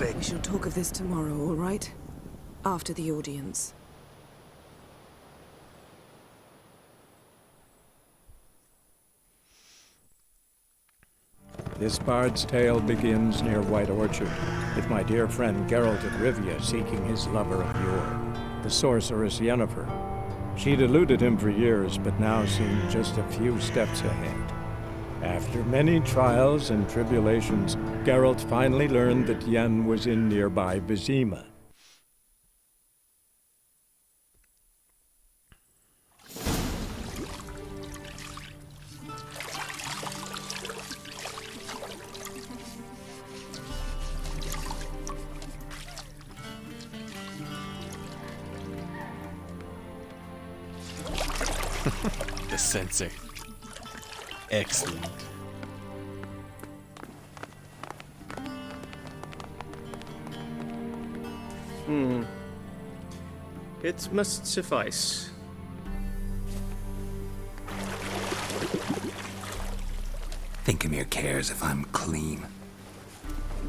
big? We shall talk of this tomorrow, all right? After the audience. This bard's tale begins near White Orchard, with my dear friend Geralt of Rivia seeking his lover of yore, the sorceress Yennefer. She'd eluded him for years, but now seemed just a few steps ahead. After many trials and tribulations, Geralt finally learned that Yen was in nearby Vizima. The sensor. Excellent. It must suffice. Thinkemere cares if I'm clean.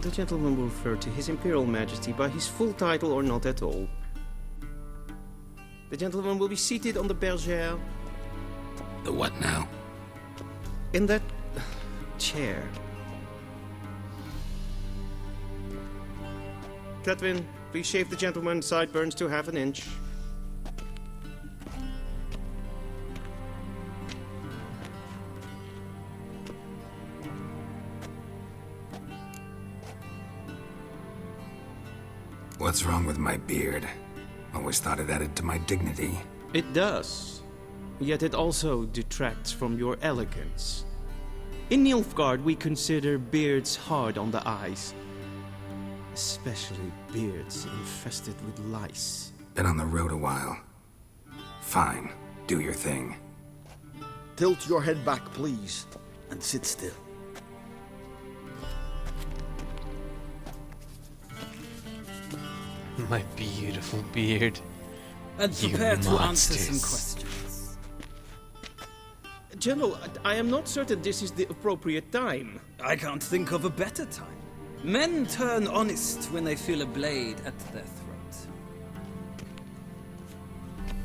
The gentleman will refer to His Imperial Majesty by his full title or not at all. The gentleman will be seated on the bergère. The what now? In that chair. Cletwin, please shave the gentleman's sideburns to half an inch. What's wrong with my beard? Always thought it added to my dignity. It does. Yet it also detracts from your elegance. In Nilfgaard, we consider beards hard on the eyes. Especially beards infested with lice. Been on the road a while. Fine, do your thing. Tilt your head back, please, and sit still. My beautiful beard. And You prepare to answer some monsters. questions. General, I am not certain this is the appropriate time. I can't think of a better time. Men turn honest when they feel a blade at their throat.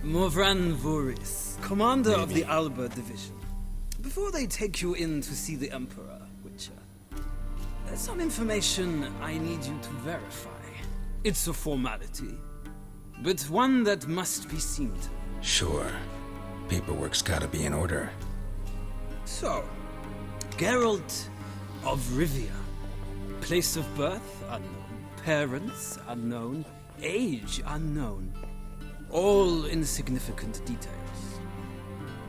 Morvran Voorhis, commander of the Alba Division. Before they take you in to see the Emperor, Witcher, there's some information I need you to verify. It's a formality, but one that must be seen to. Sure. Paperwork's gotta be in order. So, Geralt of Rivia. Place of birth unknown. Parents unknown. Age unknown. All insignificant details.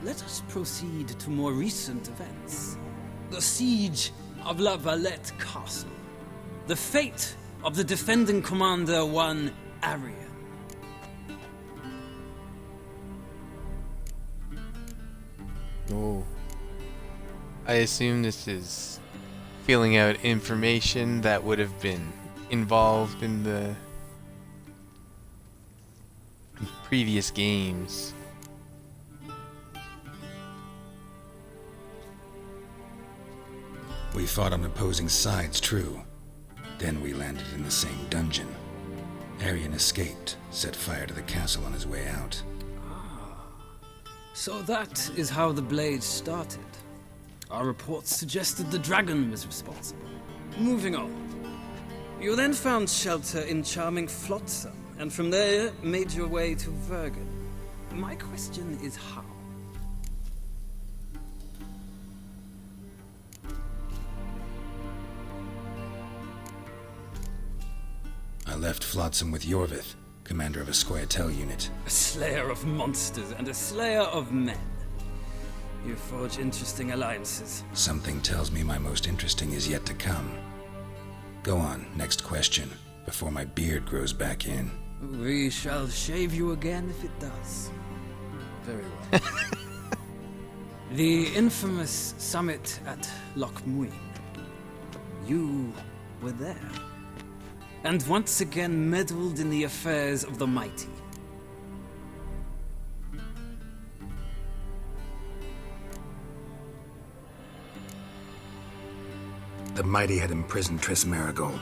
Let us proceed to more recent events. The siege of La Valette Castle. The fate of the defending commander, one Arian. Oh. I assume this is filling out information that would have been involved in the previous games. We fought on opposing sides, true. Then we landed in the same dungeon. Arian escaped, set fire to the castle on his way out. So that is how the Blade started. Our reports suggested the dragon was responsible. Moving on. You then found shelter in charming Flotsam, and from there made your way to Vergen. My question is how? I left Flotsam with Yorvith, commander of a Scoia'tael unit. A slayer of monsters and a slayer of men. You forge interesting alliances. Something tells me my most interesting is yet to come. Go on, next question, before my beard grows back in. We shall shave you again if it does. Very well. The infamous summit at Loch Muin. You were there. And once again meddled in the affairs of the mighty. The mighty had imprisoned Triss Merigold.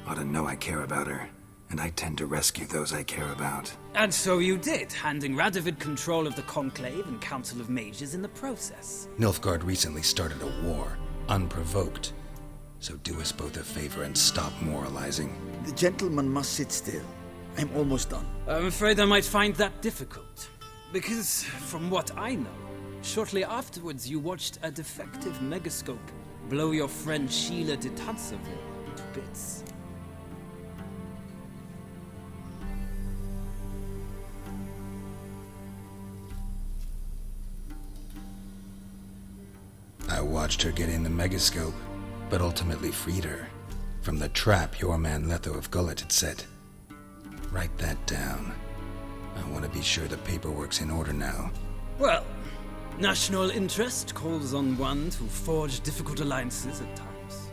Ought to know I care about her, and I tend to rescue those I care about. And so you did, handing Radovid control of the Conclave and Council of Mages in the process. Nilfgaard recently started a war, unprovoked. So do us both a favor and stop moralizing. The gentleman must sit still. I'm almost done. I'm afraid I might find that difficult. Because, from what I know, shortly afterwards you watched a defective megascope blow your friend Sheila de Tanseville to bits. I watched her get in the megascope, but ultimately freed her from the trap your man Letho of Gullet had set. Write that down. I want to be sure the paperwork's in order now. Well, national interest calls on one to forge difficult alliances at times.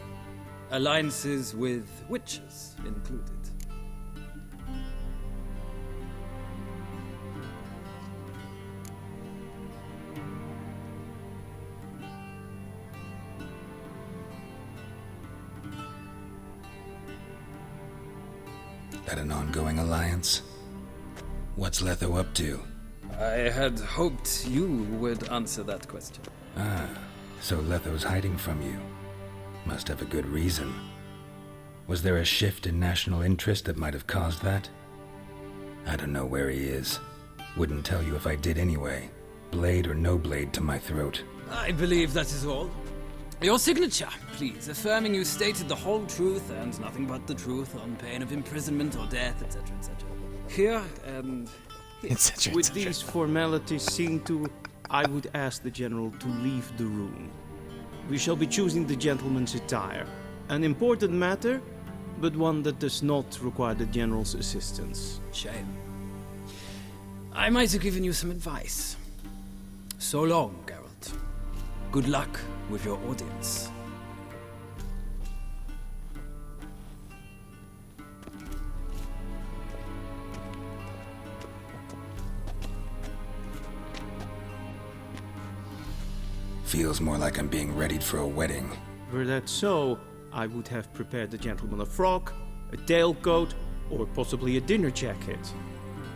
Alliances with witches included. That an ongoing alliance? What's Letho up to? I had hoped you would answer that question. Ah, so Letho's hiding from you. Must have a good reason. Was there a shift in national interest that might have caused that? I don't know where he is. Wouldn't tell you if I did anyway. Blade or no blade to my throat. I believe that is all. Your signature, please, affirming you stated the whole truth and nothing but the truth on pain of imprisonment or death, etc., etc. Here and here. Etc. With these formalities seen to, I would ask the general to leave the room. We shall be choosing the gentleman's attire. An important matter, but one that does not require the general's assistance. Shame. I might have given you some advice. So long, Geralt. Good luck with your audience. Feels more like I'm being readied for a wedding. Were that so, I would have prepared the gentleman a frock, a tailcoat, or possibly a dinner jacket.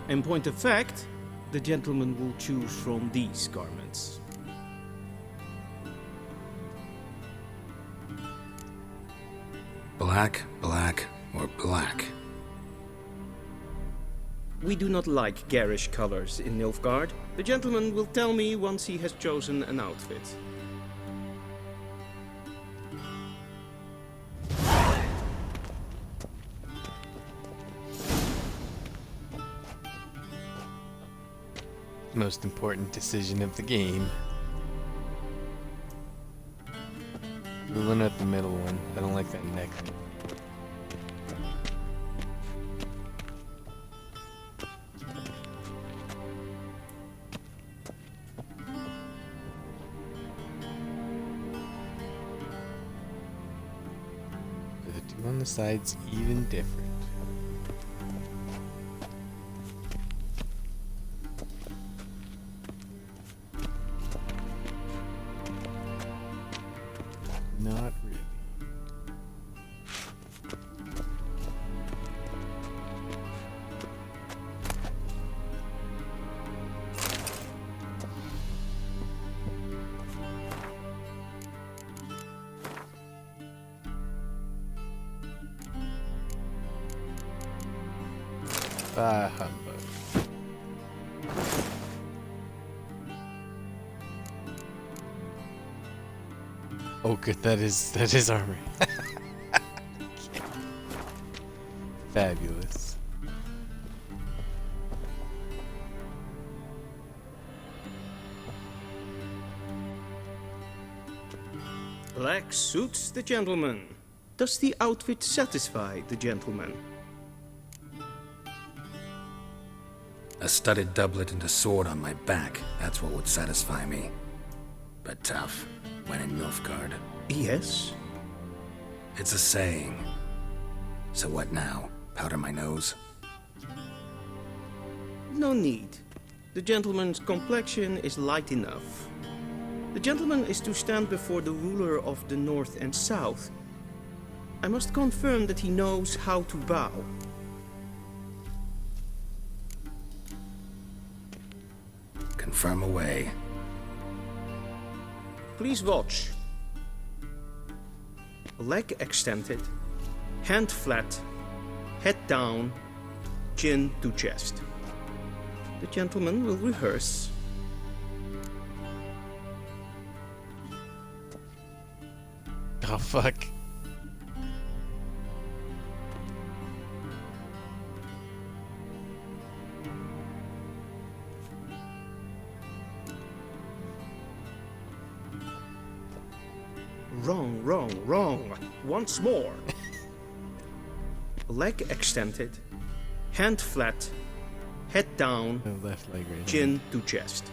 In point of fact, the gentleman will choose from these garments. Black, black, or black? We do not like garish colors in Nilfgaard. The gentleman will tell me once he has chosen an outfit. Most important decision of the game. The one at the middle one. I don't like that neck. The two on the sides even different. Not really. Bah humbug. Oh good, that is armor. Fabulous. Black suits the gentleman. Does the outfit satisfy the gentleman? A studded doublet and a sword on my back, that's what would satisfy me. But tough, when in Nilfgaard. Yes? It's a saying. So what now? Powder my nose? No need. The gentleman's complexion is light enough. The gentleman is to stand before the ruler of the North and South. I must confirm that he knows how to bow. Confirm away. Please watch. Leg extended, hand flat, head down, chin to chest. The gentleman will rehearse. Oh fuck. Wrong, wrong, wrong. Once more. Leg extended, hand flat, head down, No, left leg right. chin to chest.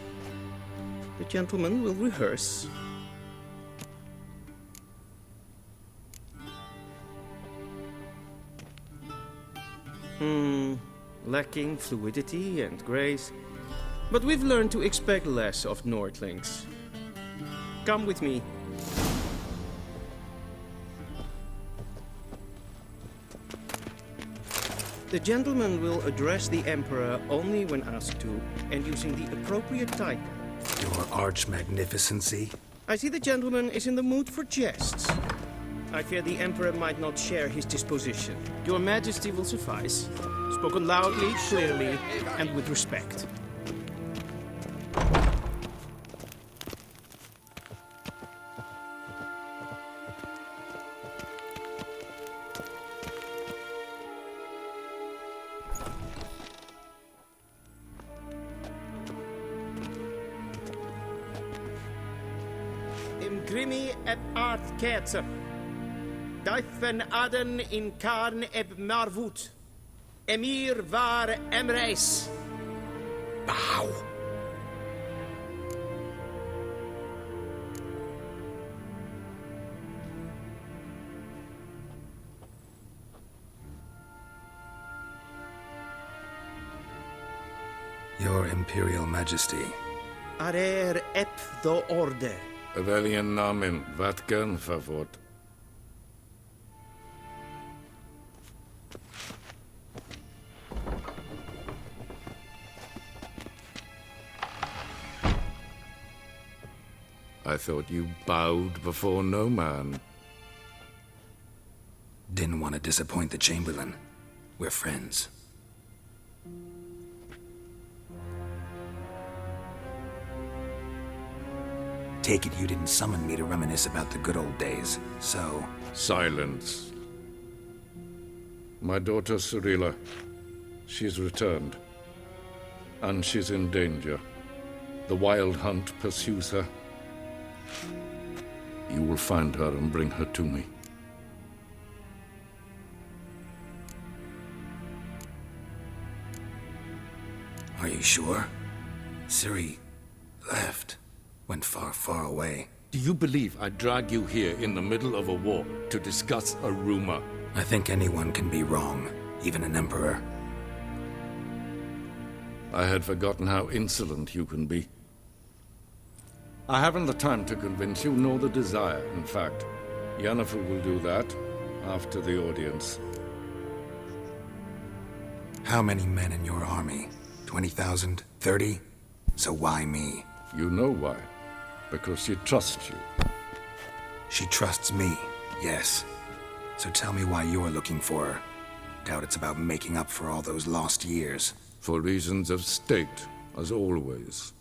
The gentleman will rehearse. Lacking fluidity and grace. But we've learned to expect less of Nordlings. Come with me. The gentleman will address the Emperor only when asked to, and using the appropriate title. Your arch magnificency? I see the gentleman is in the mood for jests. I fear the Emperor might not share his disposition. Your Majesty will suffice. Spoken loudly, clearly, and with respect. Imgrimi eb art ketzer. Daifen aden in karn eb marvut. Emir var emreis. Bow. Your Imperial Majesty. Arer ep the orde. Welchen Namen? Wat gern favort? I thought you bowed before no man. Didn't want to disappoint the Chamberlain. We're friends. Take it you didn't summon me to reminisce about the good old days, so... Silence. My daughter Cirilla, she's returned. And she's in danger. The Wild Hunt pursues her. You will find her and bring her to me. Are you sure? Ciri left. Went far, far away. Do you believe I drag you here in the middle of a war to discuss a rumor? I think anyone can be wrong, even an emperor. I had forgotten how insolent you can be. I haven't the time to convince you, nor the desire, in fact. Yennefer will do that after the audience. How many men in your army? 20,000? 30? So why me? You know why. Because she trusts you. She trusts me, yes. So tell me why you're looking for her. Doubt it's about making up for all those lost years. For reasons of state, as always.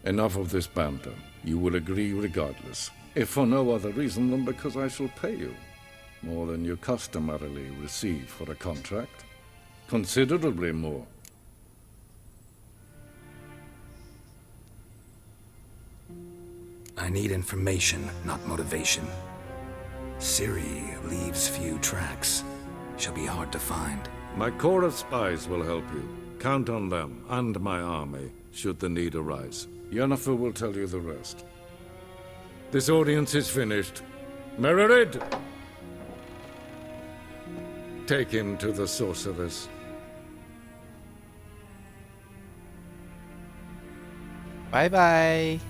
Enough of this banter. You will agree regardless. If for no other reason than because I shall pay you. More than you customarily receive for a contract. Considerably more. I need information, not motivation. Ciri leaves few tracks. She'll be hard to find. My corps of spies will help you. Count on them, and my army, should the need arise. Yennefer will tell you the rest. This audience is finished. Mererid! Take him to the sorceress. Bye-bye.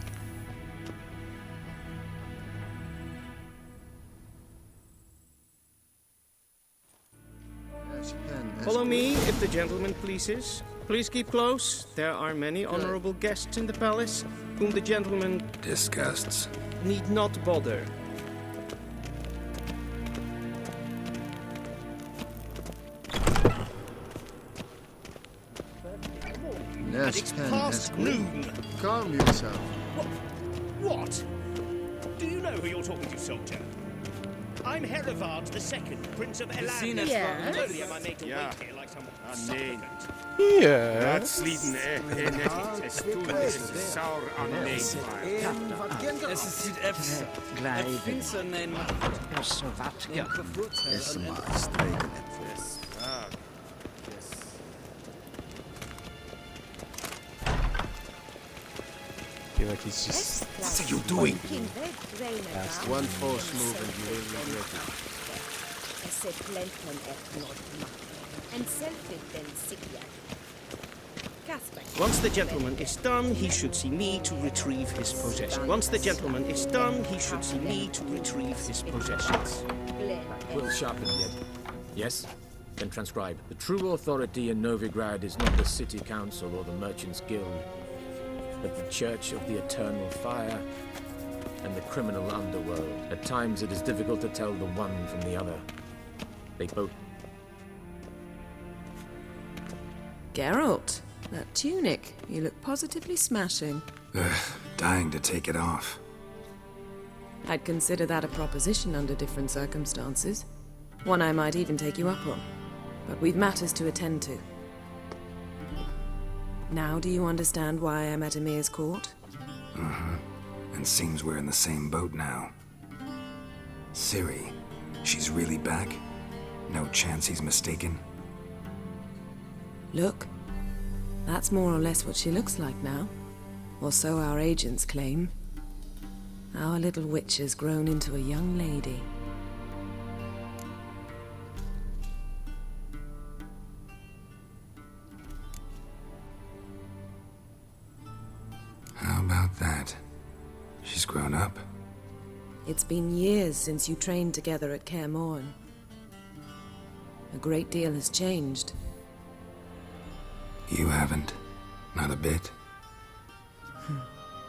Follow me, if the gentleman pleases. Please keep close. There are many honorable guests in the palace, whom the gentleman disgusts. Need not bother. Yes, it's Pen, past yes, noon. Calm yourself. What? Do you know who you're talking to, soldier? I'm Herivard II, Prince of Elan. Yes. Only am I made to wait here like some supplicant. Yeah. That's leading es tun saur an Es ist Südäfrica. Ein Finster nein Ja. I feel like he's just... What are you doing? One false move and you will regret it. Once the gentleman is done, he should see me to retrieve his possession. Once the gentleman is done, he should see me to retrieve his possessions. Will sharpen yet. Yes? Then transcribe. The true authority in Novigrad is not the city council or the merchants' guild, but the Church of the Eternal Fire and the criminal underworld. At times it is difficult to tell the one from the other. They both... Geralt, that tunic. You look positively smashing. Dying to take it off. I'd consider that a proposition under different circumstances. One I might even take you up on. But we've matters to attend to. Now do you understand why I'm at Emir's court? And seems we're in the same boat now. Ciri, she's really back? No chance he's mistaken? Look, that's more or less what she looks like now. Or so our agents claim. Our little witch has grown into a young lady. How about that? She's grown up? It's been years since you trained together at Kaer Morhen. A great deal has changed. You haven't. Not a bit.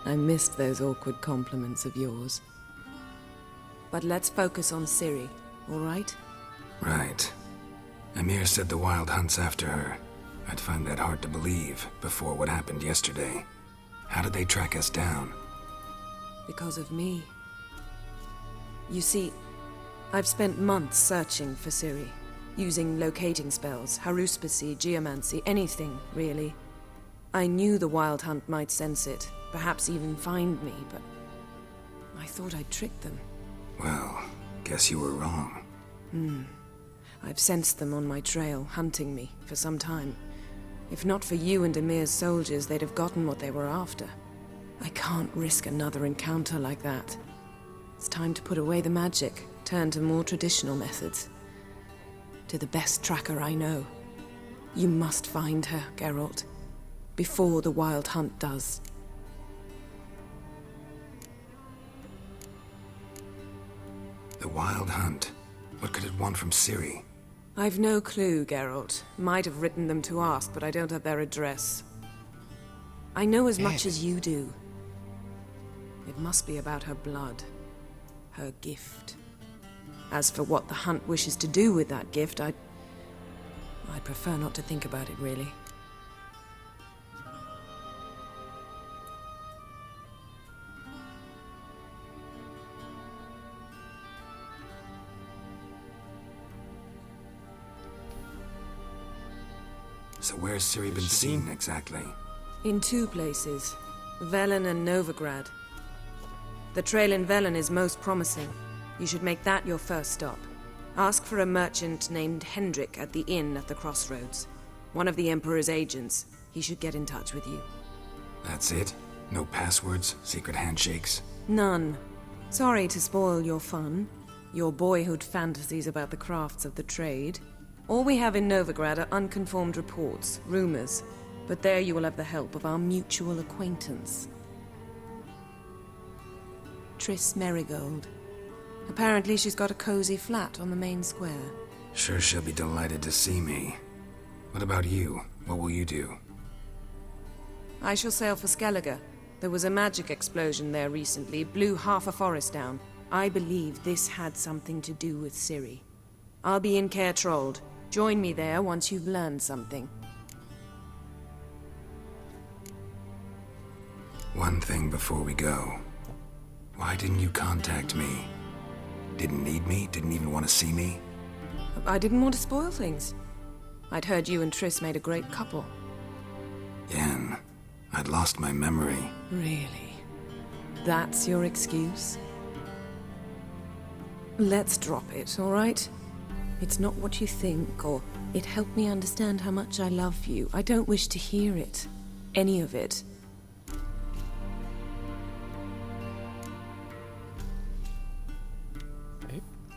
I missed those awkward compliments of yours. But let's focus on Ciri, all right? Right. Emir said the Wild Hunt's after her. I'd find that hard to believe before what happened yesterday. How did they track us down? Because of me. You see, I've spent months searching for Ciri, using locating spells, haruspicy, geomancy, anything, really. I knew the Wild Hunt might sense it, perhaps even find me, but I thought I'd tricked them. Well, guess you were wrong. I've sensed them on my trail, hunting me, for some time. If not for you and Emir's soldiers, they'd have gotten what they were after. I can't risk another encounter like that. It's time to put away the magic, turn to more traditional methods. To the best tracker I know. You must find her, Geralt. Before the Wild Hunt does. The Wild Hunt? What could it want from Ciri? I've no clue, Geralt. Might have written them to ask, but I don't have their address. I know as much as you do. It must be about her blood. Her gift. As for what the Hunt wishes to do with that gift, I prefer not to think about it, really. So where's Ciri been seen exactly? In 2 places. Velen and Novigrad. The trail in Velen is most promising. You should make that your first stop. Ask for a merchant named Hendrik at the inn at the crossroads. One of the Emperor's agents. He should get in touch with you. That's it? No passwords? Secret handshakes? None. Sorry to spoil your fun. Your boyhood fantasies about the crafts of the trade. All we have in Novigrad are unconfirmed reports, rumors. But there you will have the help of our mutual acquaintance. Triss Merigold. Apparently she's got a cozy flat on the main square. Sure she'll be delighted to see me. What about you? What will you do? I shall sail for Skellige. There was a magic explosion there recently, blew half a forest down. I believe this had something to do with Ciri. I'll be in Caer Trolde. Join me there once you've learned something. One thing before we go. Why didn't you contact me? Didn't need me? Didn't even want to see me? I didn't want to spoil things. I'd heard you and Triss made a great couple. Yen, I'd lost my memory. Really? That's your excuse? Let's drop it, all right? It's not what you think, or it helped me understand how much I love you. I don't wish to hear it. Any of it.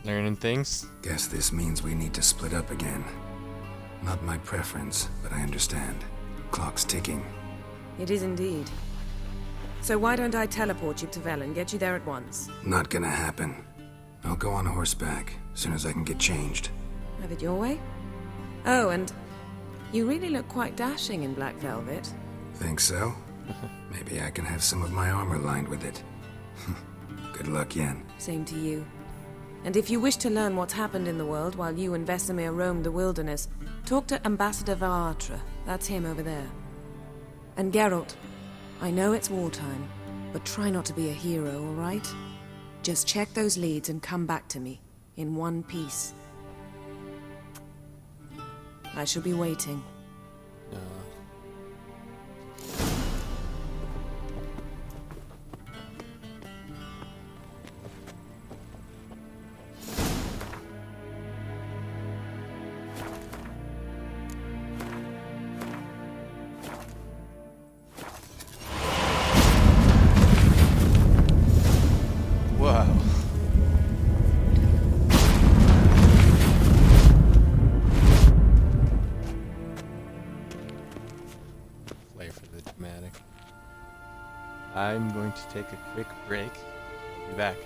Learning things? Guess this means we need to split up again. Not my preference, but I understand. Clock's ticking. It is indeed. So why don't I teleport you to Velen, get you there at once? Not gonna happen. I'll go on horseback, as soon as I can get changed. Have it your way? Oh, and you really look quite dashing in black velvet. Think so? Maybe I can have some of my armor lined with it. Good luck, Yen. Same to you. And if you wish to learn what's happened in the world while you and Vesemir roamed the wilderness, talk to Ambassador Varatra. That's him over there. And Geralt, I know it's wartime, but try not to be a hero, all right? Just check those leads and come back to me, in one piece. I shall be waiting. Wow. Play for the dramatic. I'm going to take a quick break. I'll be back.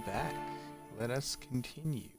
back. Let us continue.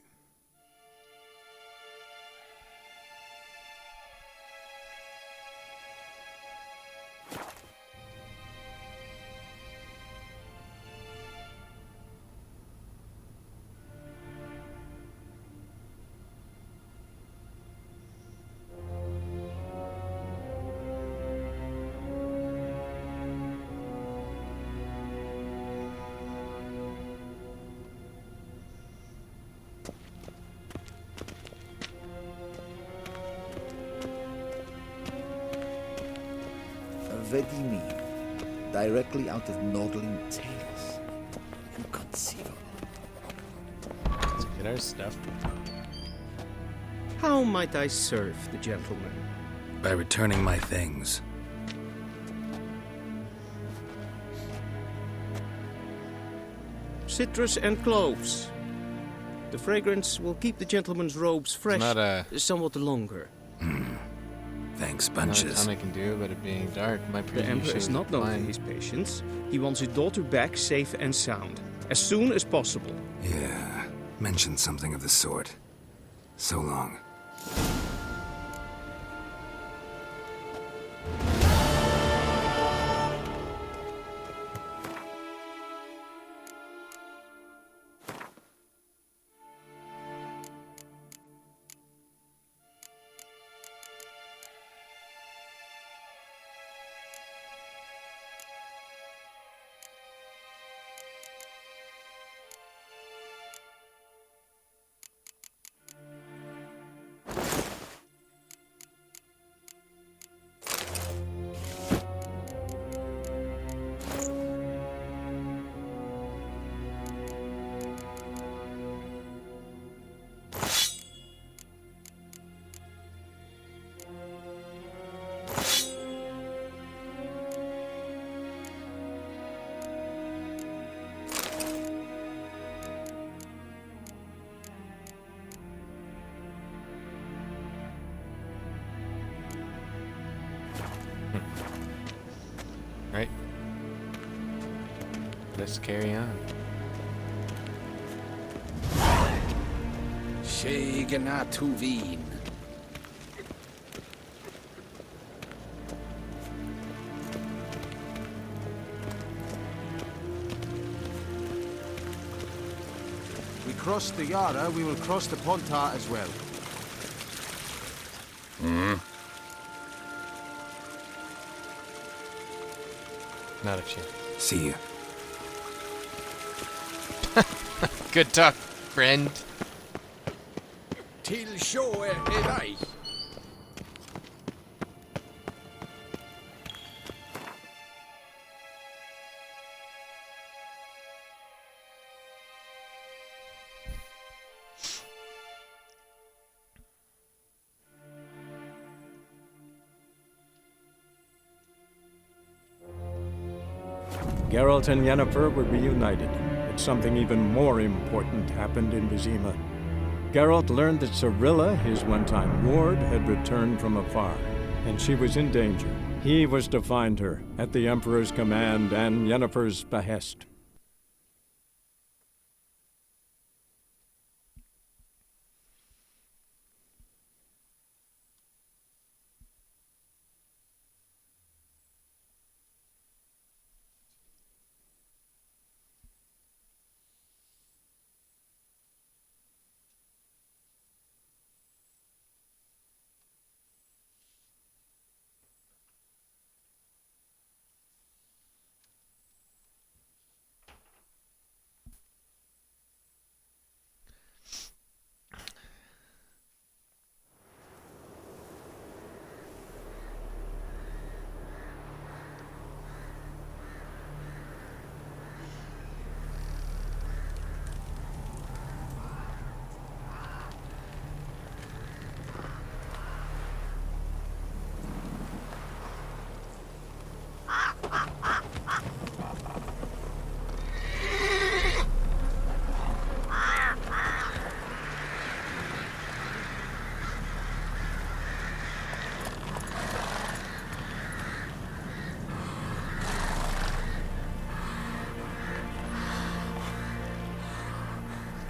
Vedimi, directly out of Nordling Tales. Inconceivable. Let's get our stuff. How might I serve the gentleman? By returning my things. Citrus and cloves. The fragrance will keep the gentleman's robes fresh somewhat longer. Thanks, Not a bunches. ton I can do about it being dark. My The Emperor is not known for his patience. He wants his daughter back safe and sound, as soon as possible. Yeah, mentioned something of the sort. So long. Right. Let's carry on. Shegana Tuvin. We crossed the Yara, we will cross the Pontar as well. Not a chance. See you. Good talk, friend. Till show Eli. Geralt and Yennefer were reunited, but something even more important happened in Vizima. Geralt learned that Cirilla, his one-time ward, had returned from afar, and she was in danger. He was to find her, at the Emperor's command and Yennefer's behest.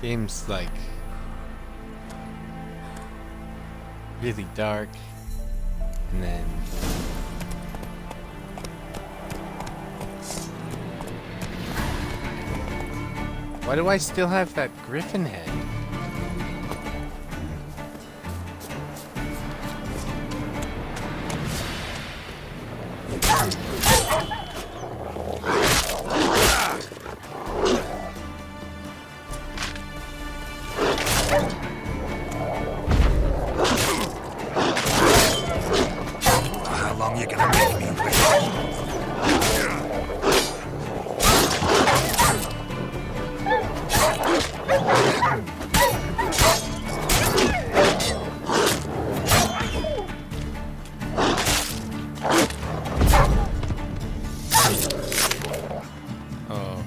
Game's like really dark, and then why do I still have that griffin head? How long you gonna make me wait? Oh.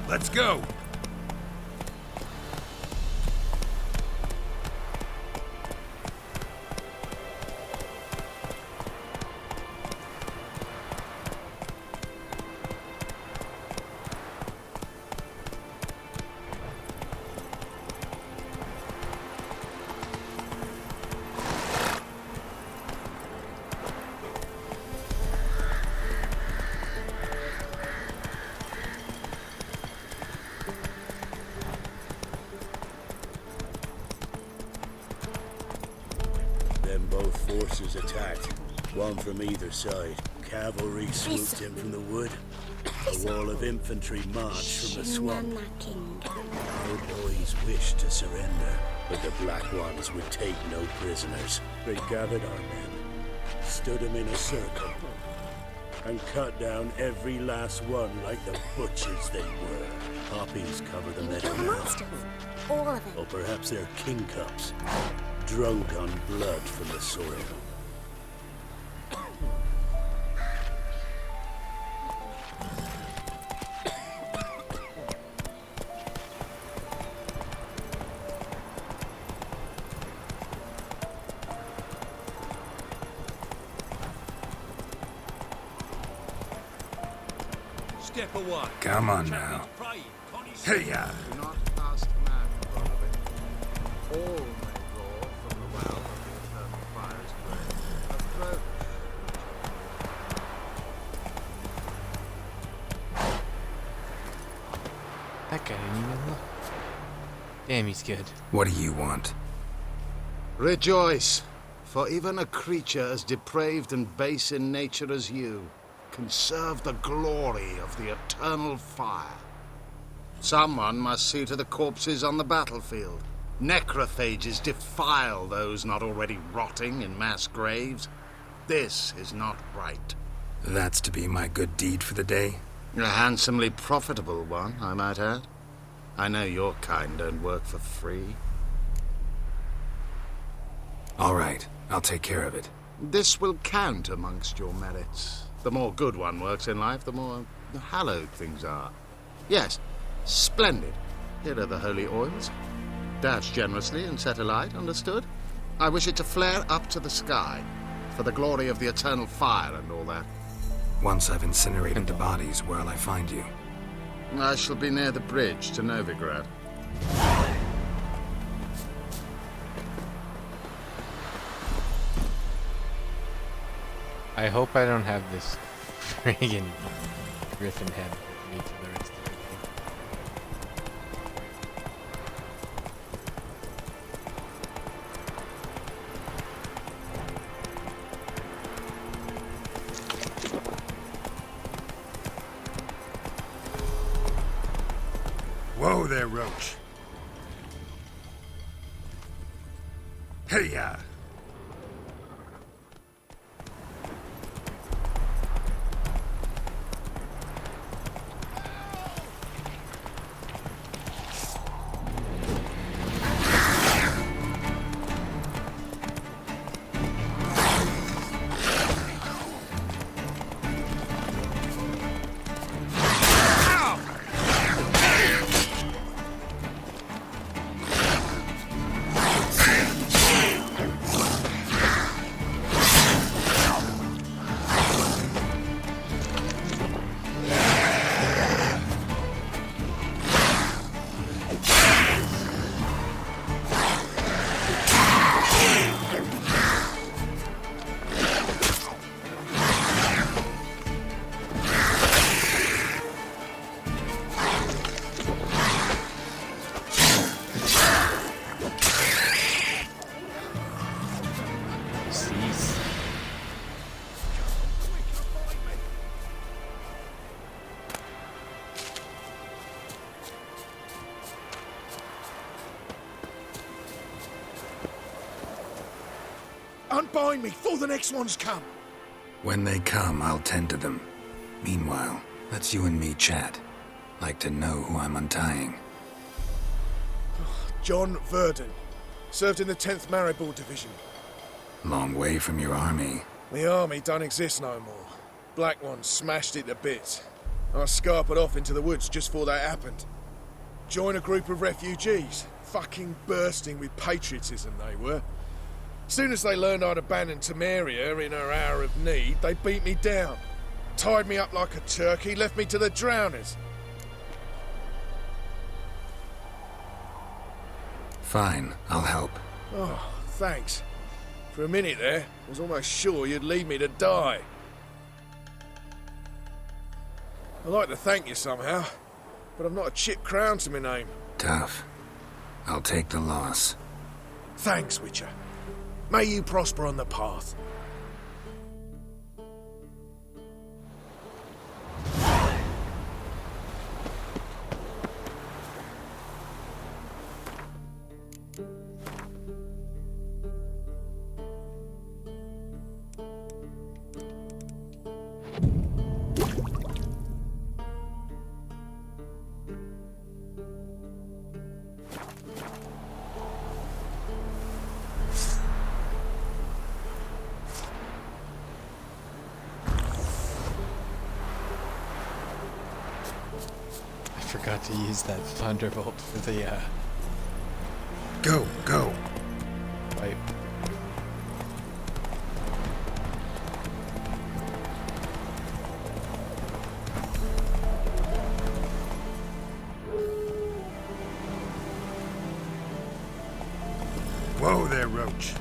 Let's go. Both forces attacked, one from either side. Cavalry swooped in from the wood. A wall of infantry marched from the swamp. Our boys wished to surrender, but the Black Ones would take no prisoners. They gathered our men, stood them in a circle, and cut down every last one like the butchers they were. Poppies cover the meadow now. All of it. Or perhaps they're king cups, drunk on blood from the soil. Step away. Come on now. Hey, ya. Do not pass command, Donovan. All may roar from the well of the eternal fire's grave. Approach. That guy didn't even look. Damn, he's good. What do you want? Rejoice, for even a creature as depraved and base in nature as you can serve the glory of the eternal fire. Someone must see to the corpses on the battlefield. Necrophages defile those not already rotting in mass graves. This is not right. That's to be my good deed for the day? A handsomely profitable one, I might add. I know your kind don't work for free. All right, I'll take care of it. This will count amongst your merits. The more good one works in life, the more hallowed things are. Yes, splendid. Here are the holy oils. Dash generously and set alight, understood? I wish it to flare up to the sky, for the glory of the eternal fire and all that. Once I've incinerated the bodies, where'll I find you? I shall be near the bridge to Novigrad. I hope I don't have this friggin' griffin head with me for the rest of the game. Whoa there, Roach. Hey, ya. find me before the next ones come. When they come, I'll tend to them. Meanwhile, let's you and me chat. Like to know who I'm untying. John Verdon. Served in the 10th Maribor Division. Long way from your army. The army don't exist no more. Black Ones smashed it to bits. I scarpered off into the woods just before that happened. Joined a group of refugees. Fucking bursting with patriotism they were. Soon as they learned I'd abandoned Temeria in her hour of need, they beat me down. Tied me up like a turkey, left me to the drowners. Fine, I'll help. Oh, thanks. For a minute there, I was almost sure you'd leave me to die. I'd like to thank you somehow, but I've not a chip crown to my name. Tough. I'll take the loss. Thanks, Witcher. May you prosper on the path. I forgot to use that thunderbolt for the Go. Wipe. Whoa there, Roach.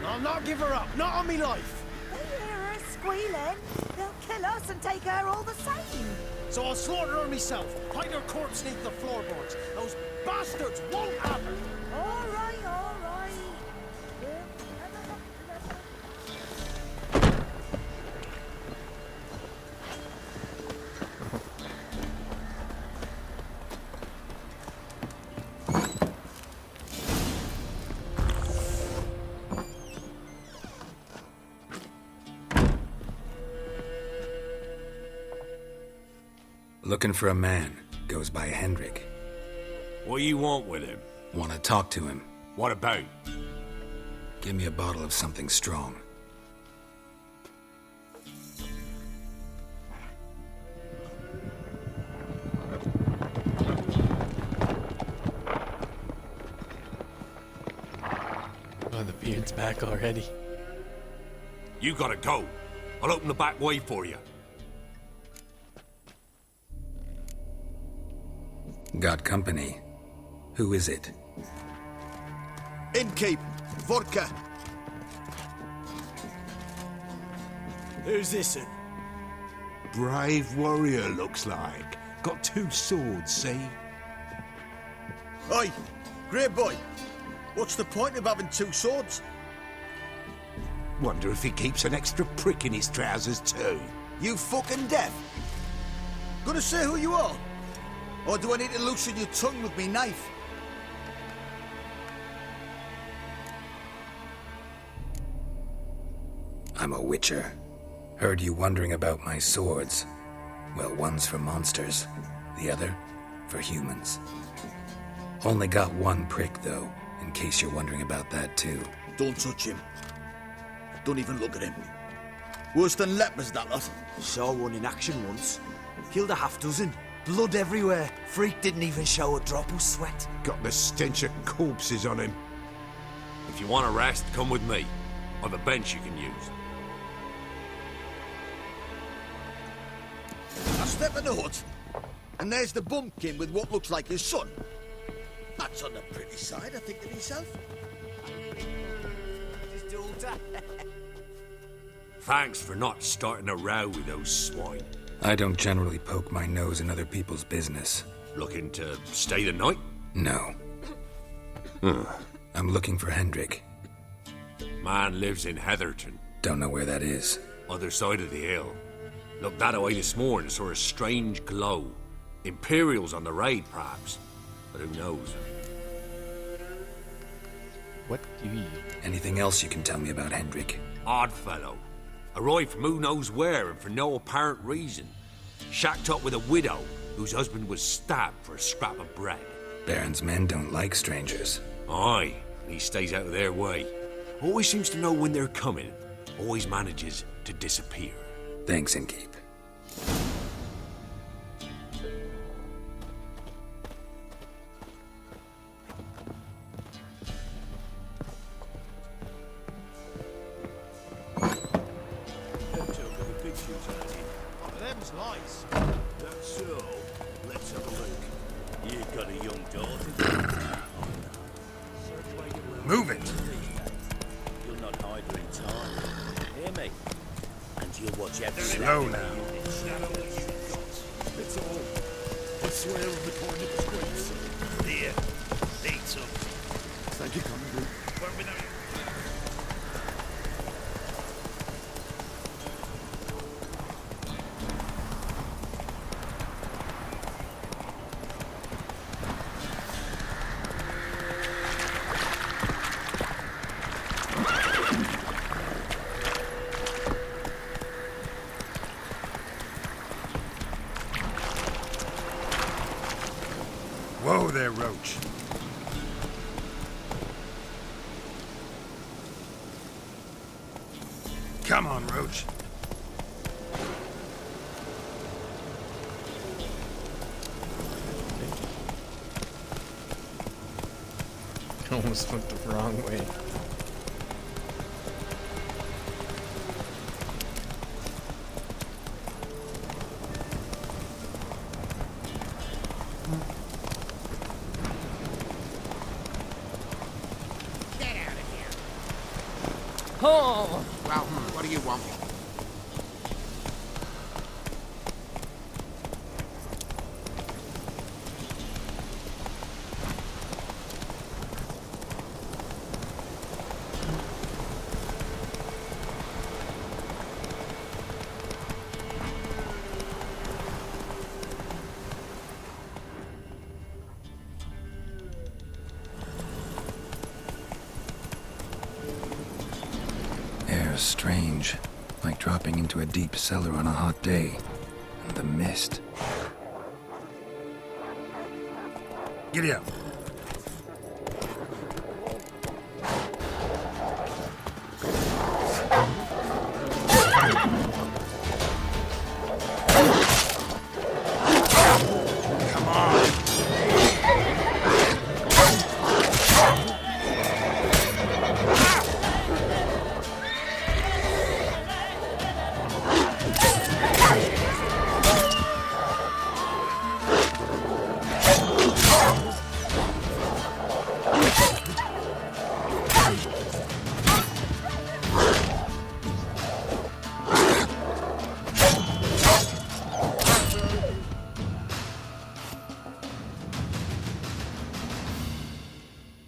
I'll not give her up, not on me life. They hear her squealing. They'll kill us and take her all the same. So I'll slaughter her myself, hide her corpse beneath the floorboards. Those bastards won't have her. All right, all right. Looking for a man. Goes by Hendrik. What do you want with him? Want to talk to him. What about? Give me a bottle of something strong. Oh, the beard's back already. You gotta go. I'll open the back way for you. Got company. Who is it? Innkeep, vodka. Who's this? Brave warrior, looks like. Got 2 swords, see? Oi, grey boy. What's the point of having 2 swords? Wonder if he keeps an extra prick in his trousers, too. You fucking deaf? Gonna say who you are? Or do I need to loosen your tongue with me knife? I'm a witcher. Heard you wondering about my swords. Well, one's for monsters, the other for humans. Only got 1 prick, though, in case you're wondering about that, too. Don't touch him. Don't even look at him. Worse than lepers, that lot. Saw one in action once. Killed a half dozen. Blood everywhere. Freak didn't even show a drop of sweat. Got the stench of corpses on him. If you want a rest, come with me. I've a bench you can use. I step in the hut, and there's the bumpkin with what looks like his son. That's on the pretty side, I think to myself. His daughter. Thanks for not starting a row with those swine. I don't generally poke my nose in other people's business. Looking to stay the night? No. I'm looking for Hendrik. Man lives in Heatherton. Don't know where that is. Other side of the hill. Looked that away this morning, saw a strange glow. Imperials on the raid, perhaps. But who knows? What do you... Anything else you can tell me about Hendrik? Odd fellow. Arrived from who knows where and for no apparent reason. Shacked up with a widow whose husband was stabbed for a scrap of bread. Baron's men don't like strangers. Aye, and he stays out of their way. Always seems to know when they're coming. Always manages to disappear. Thanks, Innkeep. Them's lies. That's so. Let's have a look. You've got a young daughter. Move it! You'll not hide her in time. Hear me? And you'll watch every Slow now. It's all. I swear on the coin of disgrace. Here. Eat some. Thank you, Commander. Where without you? Whoa there, Roach. Come on, Roach. Almost went the wrong way. Oh! Well, what do you want? Air's strange, like dropping into a deep cellar on a hot day. And the mist. Giddy up.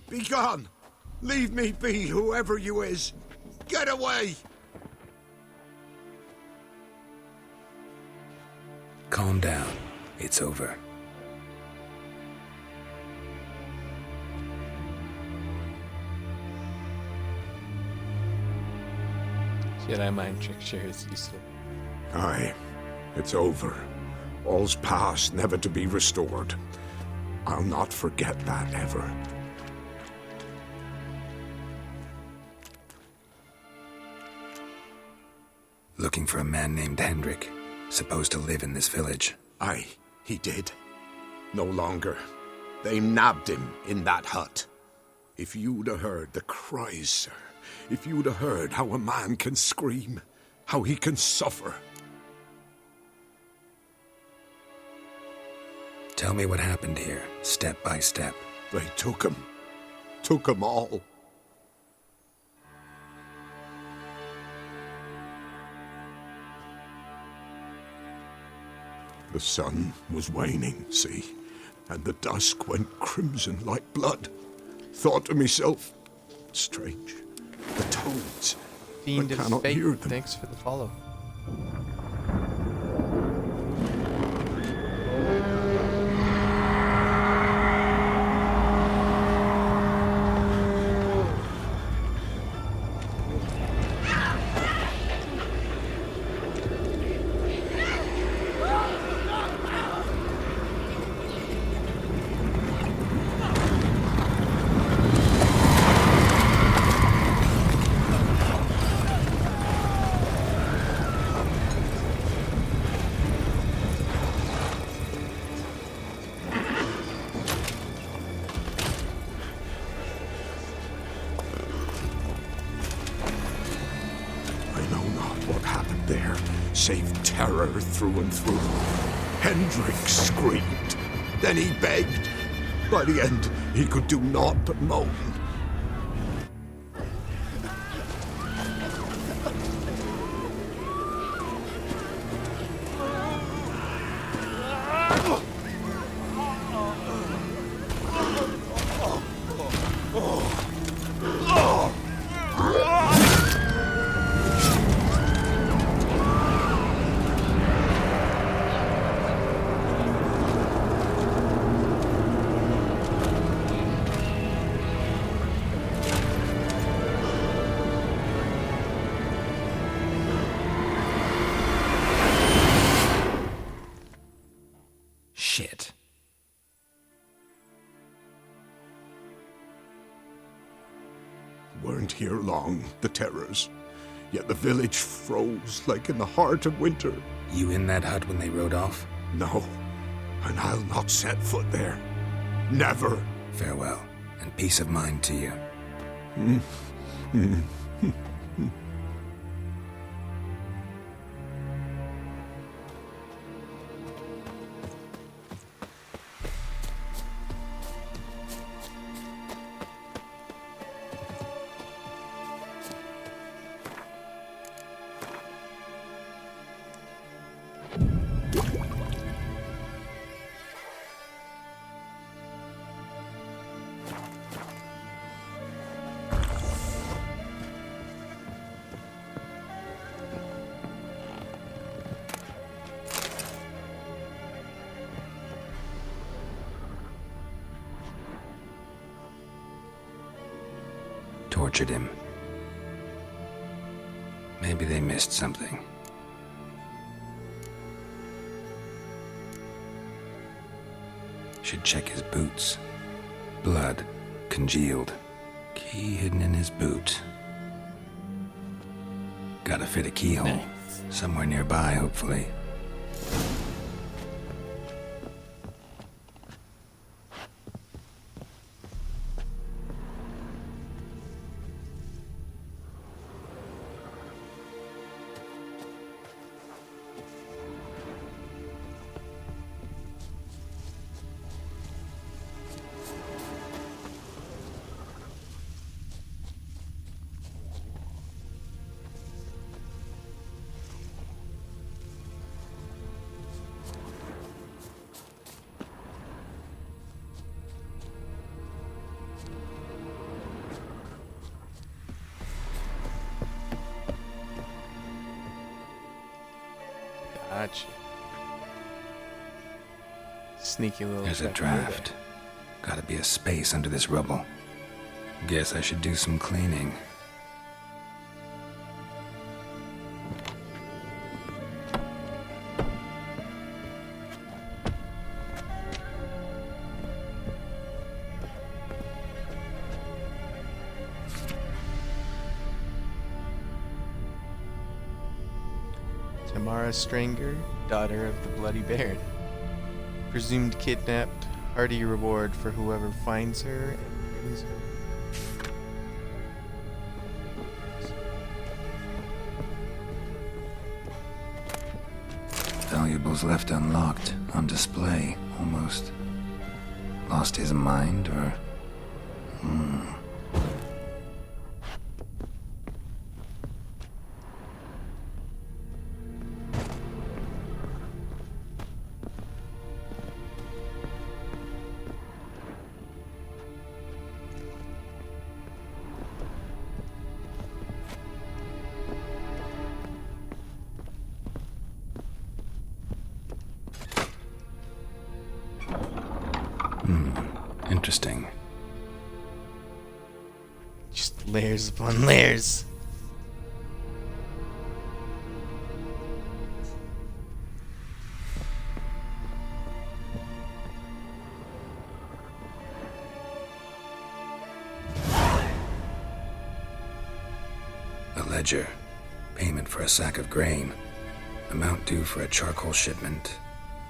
Be gone! Leave me be, whoever you is! Get away! Calm down. It's over. Jedi mind trick sure is useful. Aye, it's over. All's past, never to be restored. I'll not forget that ever. Looking for a man named Hendrik, supposed to live in this village. Aye, he did. No longer. They nabbed him in that hut. If you'd have heard the cries, sir. If you'd have heard how a man can scream, how he can suffer. Tell me what happened here, step by step. They took him. Took him all. The sun was waning, see? And the dusk went crimson like blood. Thought to myself, strange, the toads. Fiend I of cannot Fate, hear them. thanks for the follow. Save terror through and through. Hendrik screamed. Then he begged. By the end, he could do naught but moan. Shit. Weren't here long, the terrors. Yet the village froze like in the heart of winter. You in that hut when they rode off? No, and I'll not set foot there. Never. Farewell, and peace of mind to you. Tortured him. Maybe they missed something. Should check his boots. Blood, congealed. Key hidden in his boot. Gotta fit a keyhole. Nice. Somewhere nearby, hopefully. Gotcha. Sneaky little. There's a draft. Gotta be a space under this rubble. Guess I should do some cleaning. Tamara Stranger, daughter of the Bloody Baron. Presumed kidnapped. Hearty reward for whoever finds her and brings her. Valuables left unlocked, on display, almost. Lost his mind, or... Layers upon layers. A ledger. Payment for a sack of grain. Amount due for a charcoal shipment.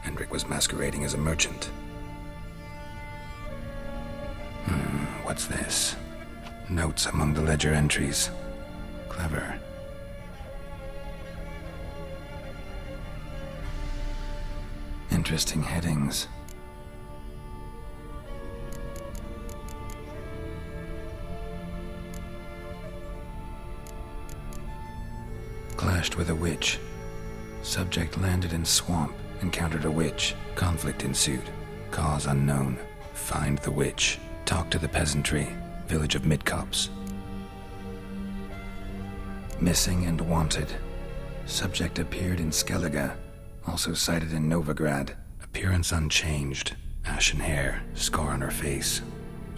Hendrik was masquerading as a merchant. What's this? Notes among the ledger entries. Clever. Interesting headings. Clashed with a witch. Subject landed in swamp, encountered a witch. Conflict ensued. Cause unknown. Find the witch. Talk to the peasantry. Village of Midcopse. Missing and wanted. Subject appeared in Skellige. Also sighted in Novigrad. Appearance unchanged. Ashen hair. Scar on her face.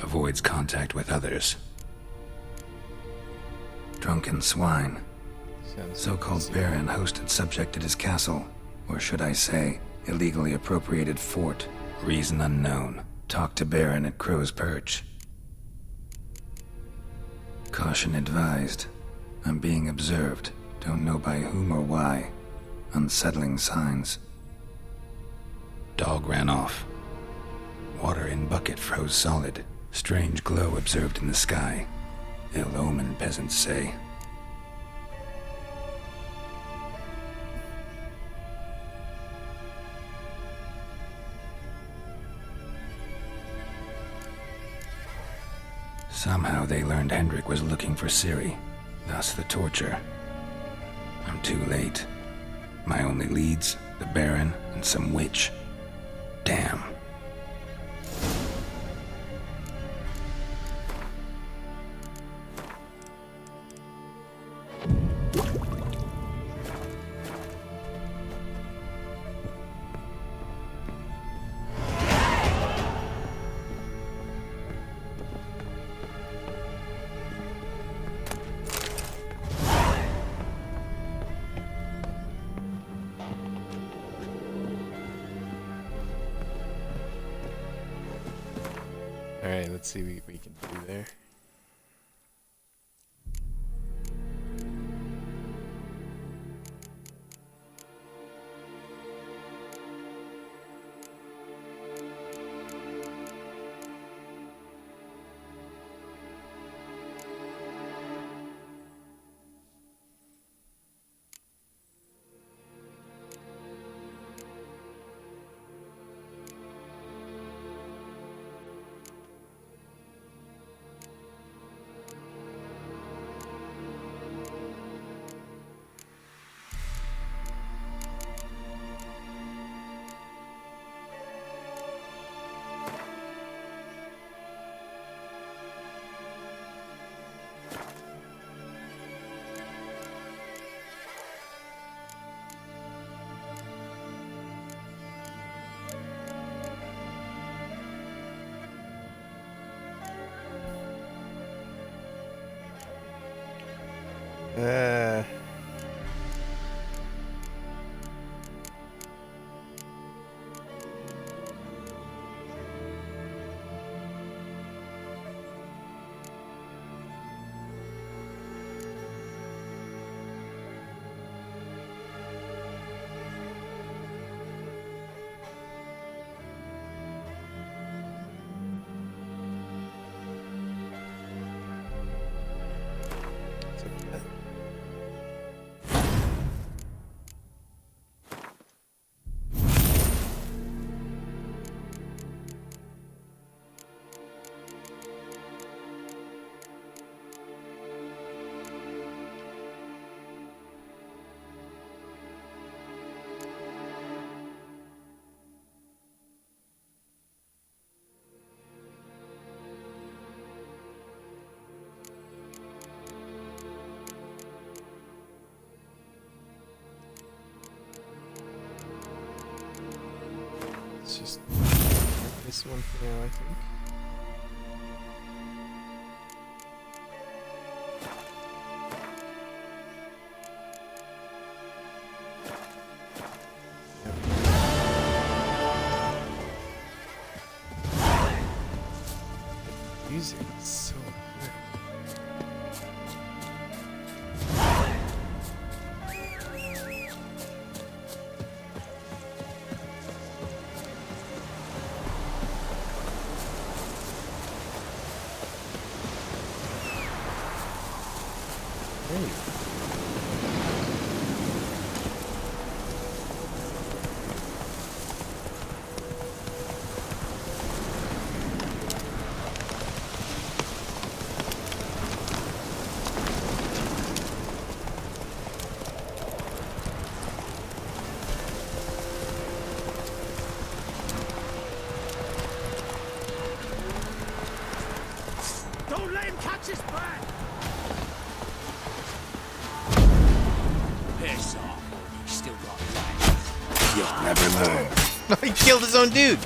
Avoids contact with others. Drunken swine. So-called baron hosted subject at his castle, or should I say, illegally appropriated fort. Reason unknown. Talk to baron at Crow's Perch. Caution advised. I'm being observed. Don't know by whom or why. Unsettling signs. Dog ran off. Water in bucket froze solid. Strange glow observed in the sky. Ill omen, peasants say. Somehow they learned Hendrik was looking for Ciri, thus the torture. I'm too late. My only leads, the Baron and some witch. Damn. Alright, let's see what we can do there. Let's just this one for now, I think. Great. Don't let him catch his breath! Piss off. You still got legs. You'll never learn. No, he killed his own dude.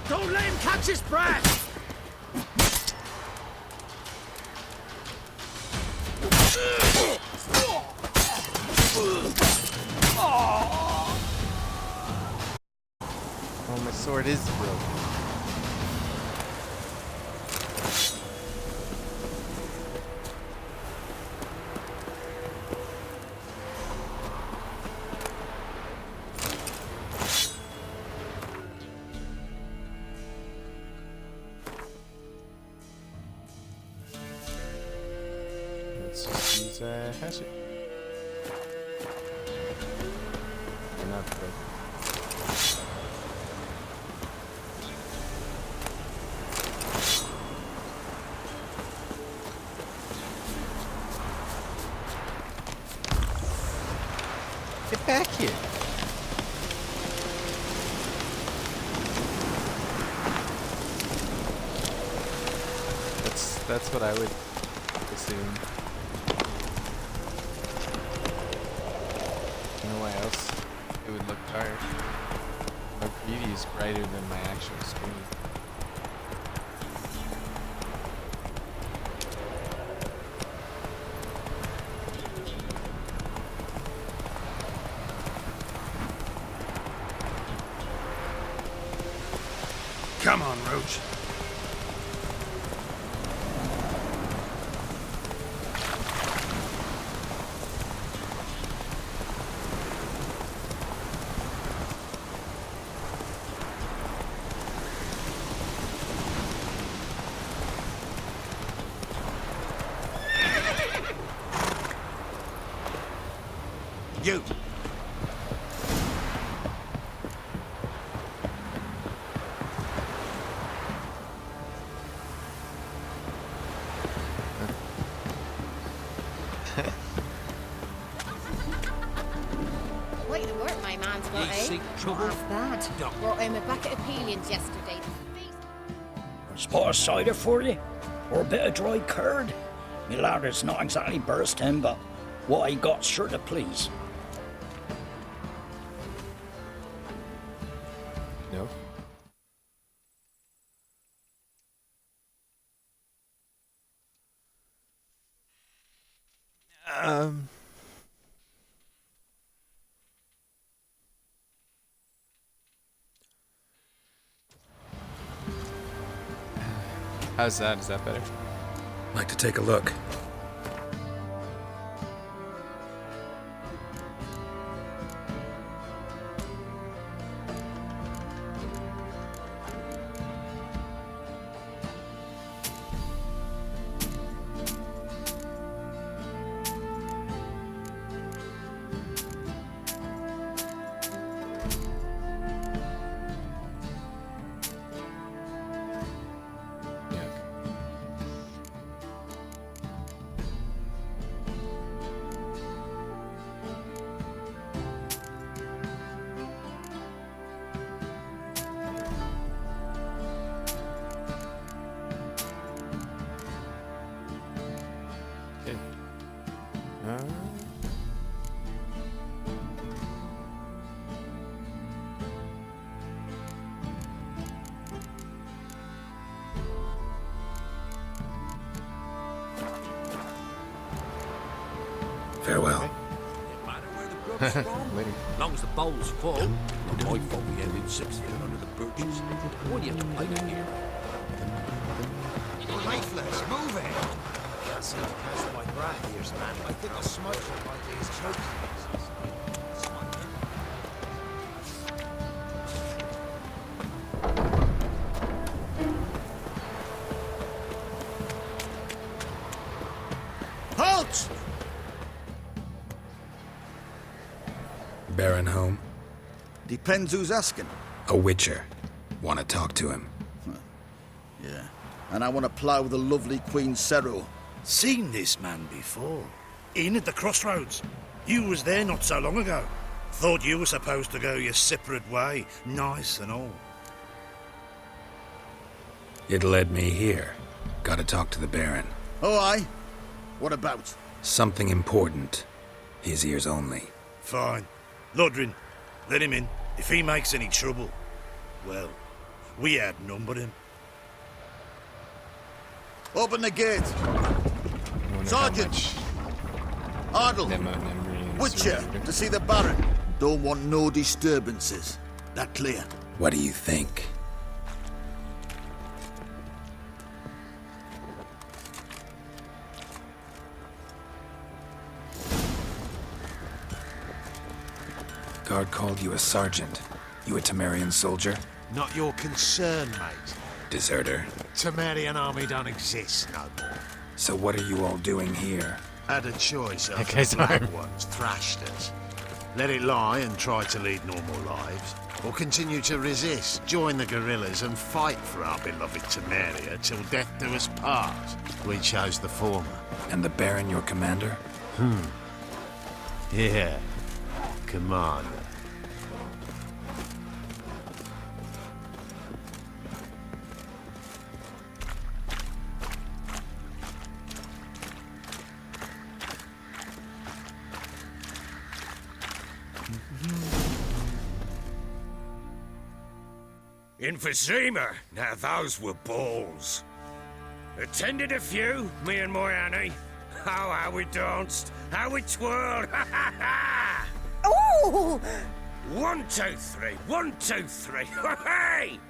Don't let him catch his breath! Oh, my sword is broken. Let's just use a hatchet. Not broken. Get back here. That's what I would assume. You know why else it would look dark? My preview is brighter than my actual screen. Come on, Roach. You. Quite the work my man's got, You eh? seek trouble? Not bad. Don't. Brought him a bucket of Pelions yesterday. Spot of cider for you? Or a bit of dry curd? Me lad, it's not exactly bursting, but what I got's sure to please. No. How's that? Is that better? Like to take a look. Later. Long as the bowl's full, not my fault we ended 6 feet under the birches. Why do you have to play that here? Lifeless, move it! Can't seem to catch my breath here, man. I think the smoke from like these chokes. Halt! Baron home? Depends who's asking. A witcher. Want to talk to him? Yeah. And I want to plough the lovely Queen Seru. Seen this man before. In at the crossroads. You was there not so long ago. Thought you were supposed to go your separate way, nice and all. It led me here. Gotta talk to the Baron. Oh, aye? What about? Something important. His ears only. Fine. Lodrin, let him in. If he makes any trouble, well, we outnumber him. Open the gate. Sergeant! Ardle! Witcher, to see the Baron. Don't want no disturbances. That clear? What do you think? Guard called you a sergeant. You a Temerian soldier? Not your concern, mate. Deserter. Temerian army don't exist no more. So what are you all doing here? Had a choice That after guy's the black armed. ones thrashed us. Let it lie and try to lead normal lives, or continue to resist, join the guerrillas and fight for our beloved Temeria till death do us part. We chose the former. And the Baron your commander? Yeah. Commander. Emphysema. Now those were balls. Attended a few, me and my Annie. Oh, how we danced, how we twirled. Oh! 1, 2, 3. 1, 2, 3. Hey!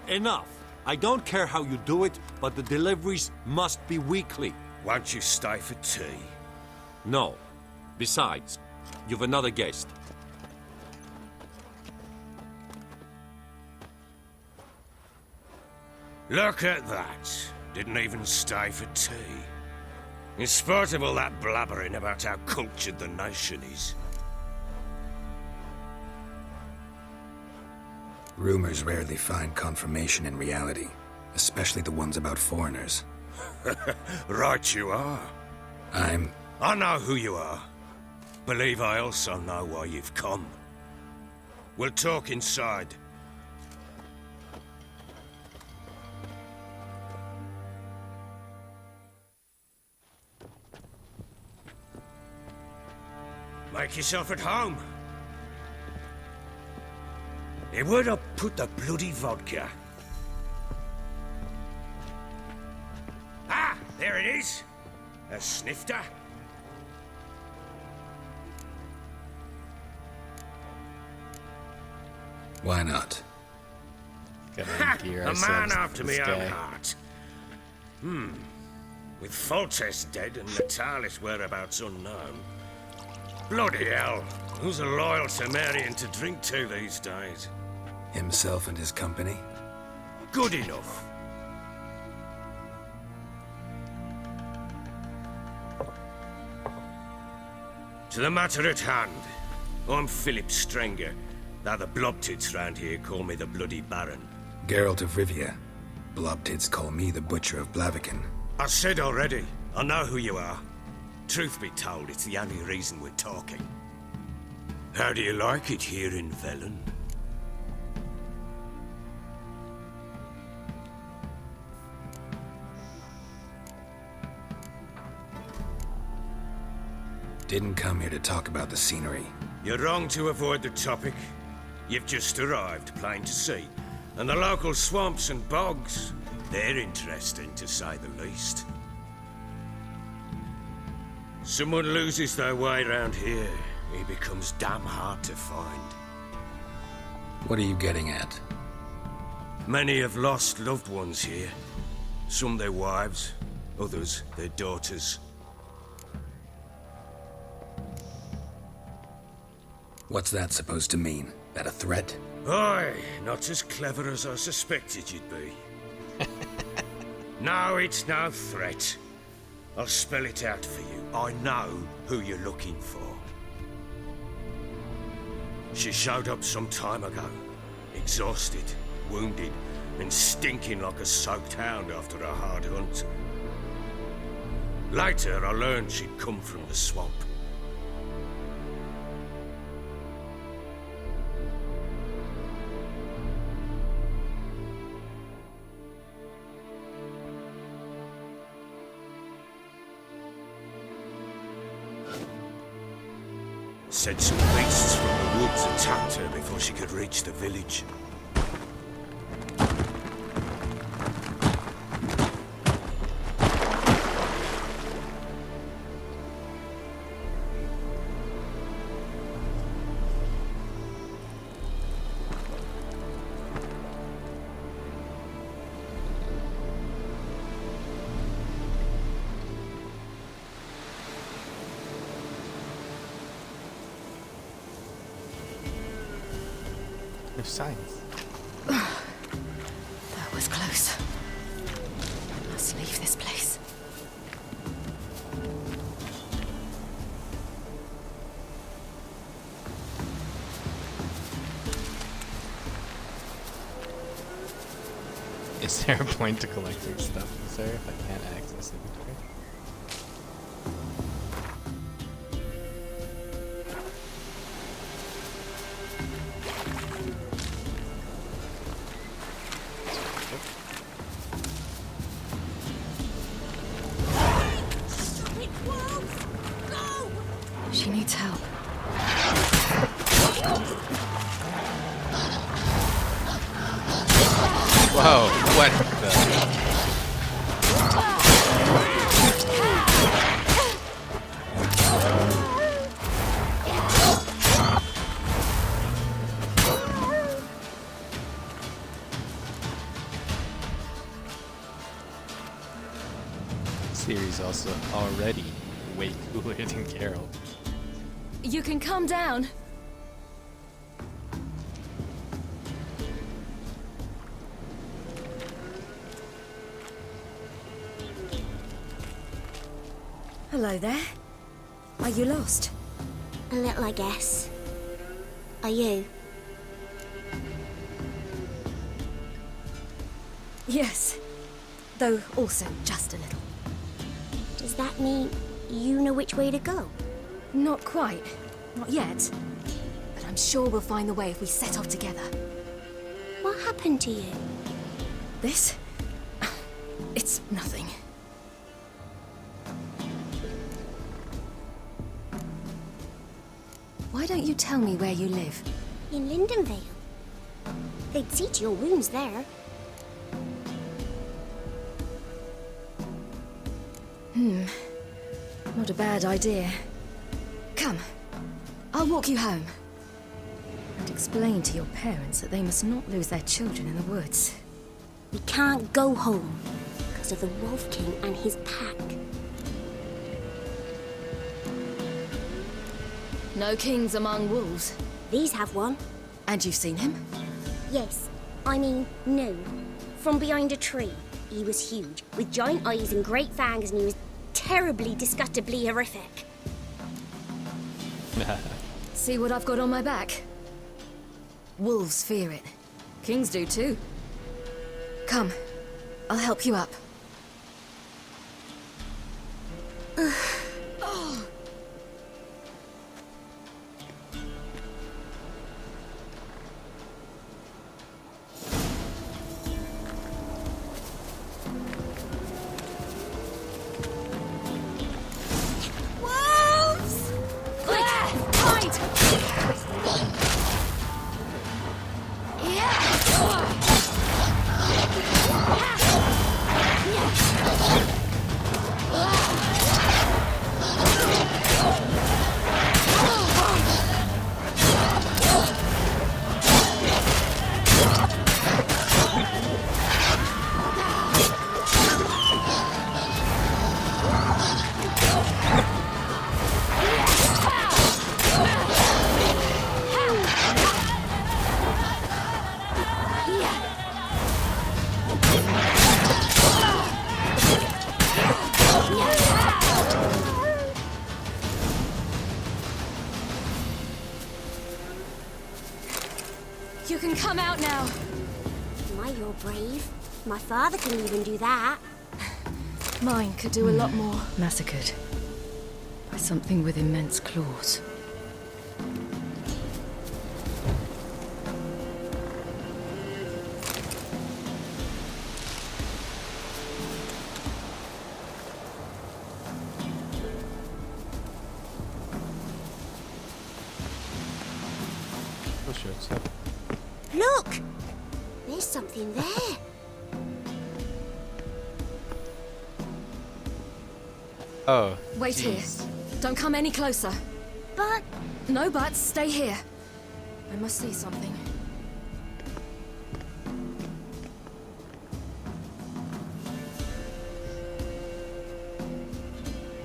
Enough. I don't care how you do it, but the deliveries must be weekly. Won't you stay for tea? No. Besides, you've another guest. Look at that. Didn't even stay for tea. In spite of all that blabbering about how cultured the nation is. Rumors rarely find confirmation in reality, especially the ones about foreigners. Right you are. I know who you are. Believe I also know why you've come. We'll talk inside. Make yourself at home. Hey, where'd I put the bloody vodka? Ah, there it is. A snifter. Why not? Ha! A man after me own heart. With Foltest dead and Natalis' whereabouts unknown. Bloody hell. Who's a loyal Temerian to drink to these days? Himself and his company? Good enough. To the matter at hand. I'm Philip Strenger. Though the Blobtits round here call me the Bloody Baron. Geralt of Rivia. Blobtits call me the Butcher of Blaviken. I said already, I know who you are. Truth be told, it's the only reason we're talking. How do you like it here in Velen? Didn't come here to talk about the scenery. You're wrong to avoid the topic. You've just arrived, plain to see. And the local swamps and bogs, they're interesting, to say the least. Someone loses their way round here. he becomes damn hard to find. What are you getting at? Many have lost loved ones here. Some their wives, others their daughters. What's that supposed to mean? That a threat? Aye, not as clever as I suspected you'd be. No, it's no threat. I'll spell it out for you. I know who you're looking for. She showed up some time ago, exhausted, wounded, and stinking like a soaked hound after a hard hunt. Later, I learned she'd come from the swamp. Said some beasts from the woods attacked her before she could reach the village. No signs. That was close. I must leave this place. Is there a point to collecting stuff, sir, if I can't access inventory? She needs help. Whoa, what the? Series also already way cooler than Carol. You can come down. Hello there. Are you lost? A little, I guess. Are you? Yes. Though also just a little. Does that mean you know which way to go? Not quite. Not yet. But I'm sure we'll find the way if we set off together. What happened to you? This? It's nothing. Why don't you tell me where you live? In Lindenvale. They'd see to your wounds there. Not a bad idea. Come. I'll walk you home. And explain to your parents that they must not lose their children in the woods. We can't go home because of the Wolf King and his pack. No kings among wolves. These have one. And you've seen him? Yes. I mean, no. From behind a tree. He was huge, with giant eyes and great fangs, and he was terribly, disgustingly horrific. See what I've got on my back? Wolves fear it. Kings do too. Come. I'll help you up. You can come out now. My, you're brave. My father can even do that. Mine could do a lot more. Massacred by something with immense claws. I'll show it stuff. Look! There's something there. Oh. Wait jeez. here. Don't come any closer. But... No buts. Stay here. I must see something.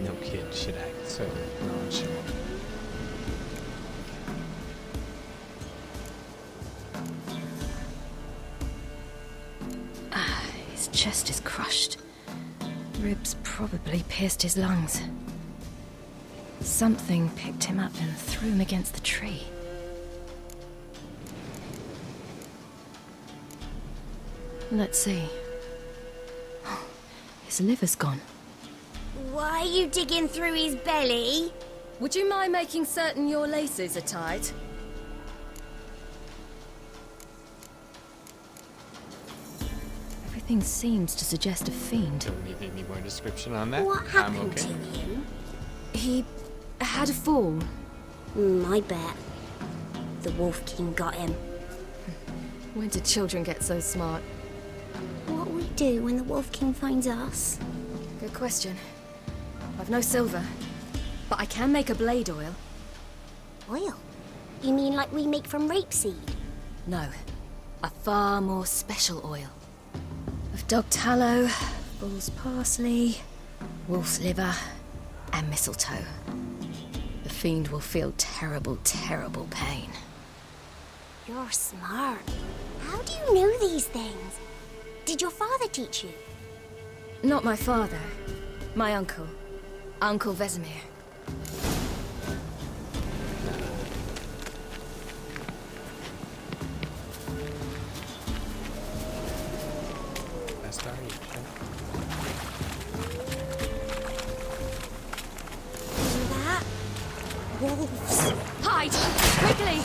No kid should act so nonchalant. His chest is crushed. Ribs probably pierced his lungs. Something picked him up and threw him against the tree. Let's see. His liver's gone. Why are you digging through his belly? Would you mind making certain your laces are tied? Everything seems to suggest a fiend. Don't need any more description on that. What happened I'm okay. to him? He had a fall. I bet. The Wolf King got him. When did children get so smart? What will we do when the Wolf King finds us? Good question. I've no silver, but I can make a blade oil. Oil? You mean like we make from rapeseed? No, a far more special oil. Of dog tallow, bull's parsley, wolf's liver, and mistletoe. The fiend will feel terrible, terrible pain. You're smart. How do you know these things? Did your father teach you? Not my father, my uncle. Uncle Vesemir. That's right. That? Wolves. Hide! Quickly!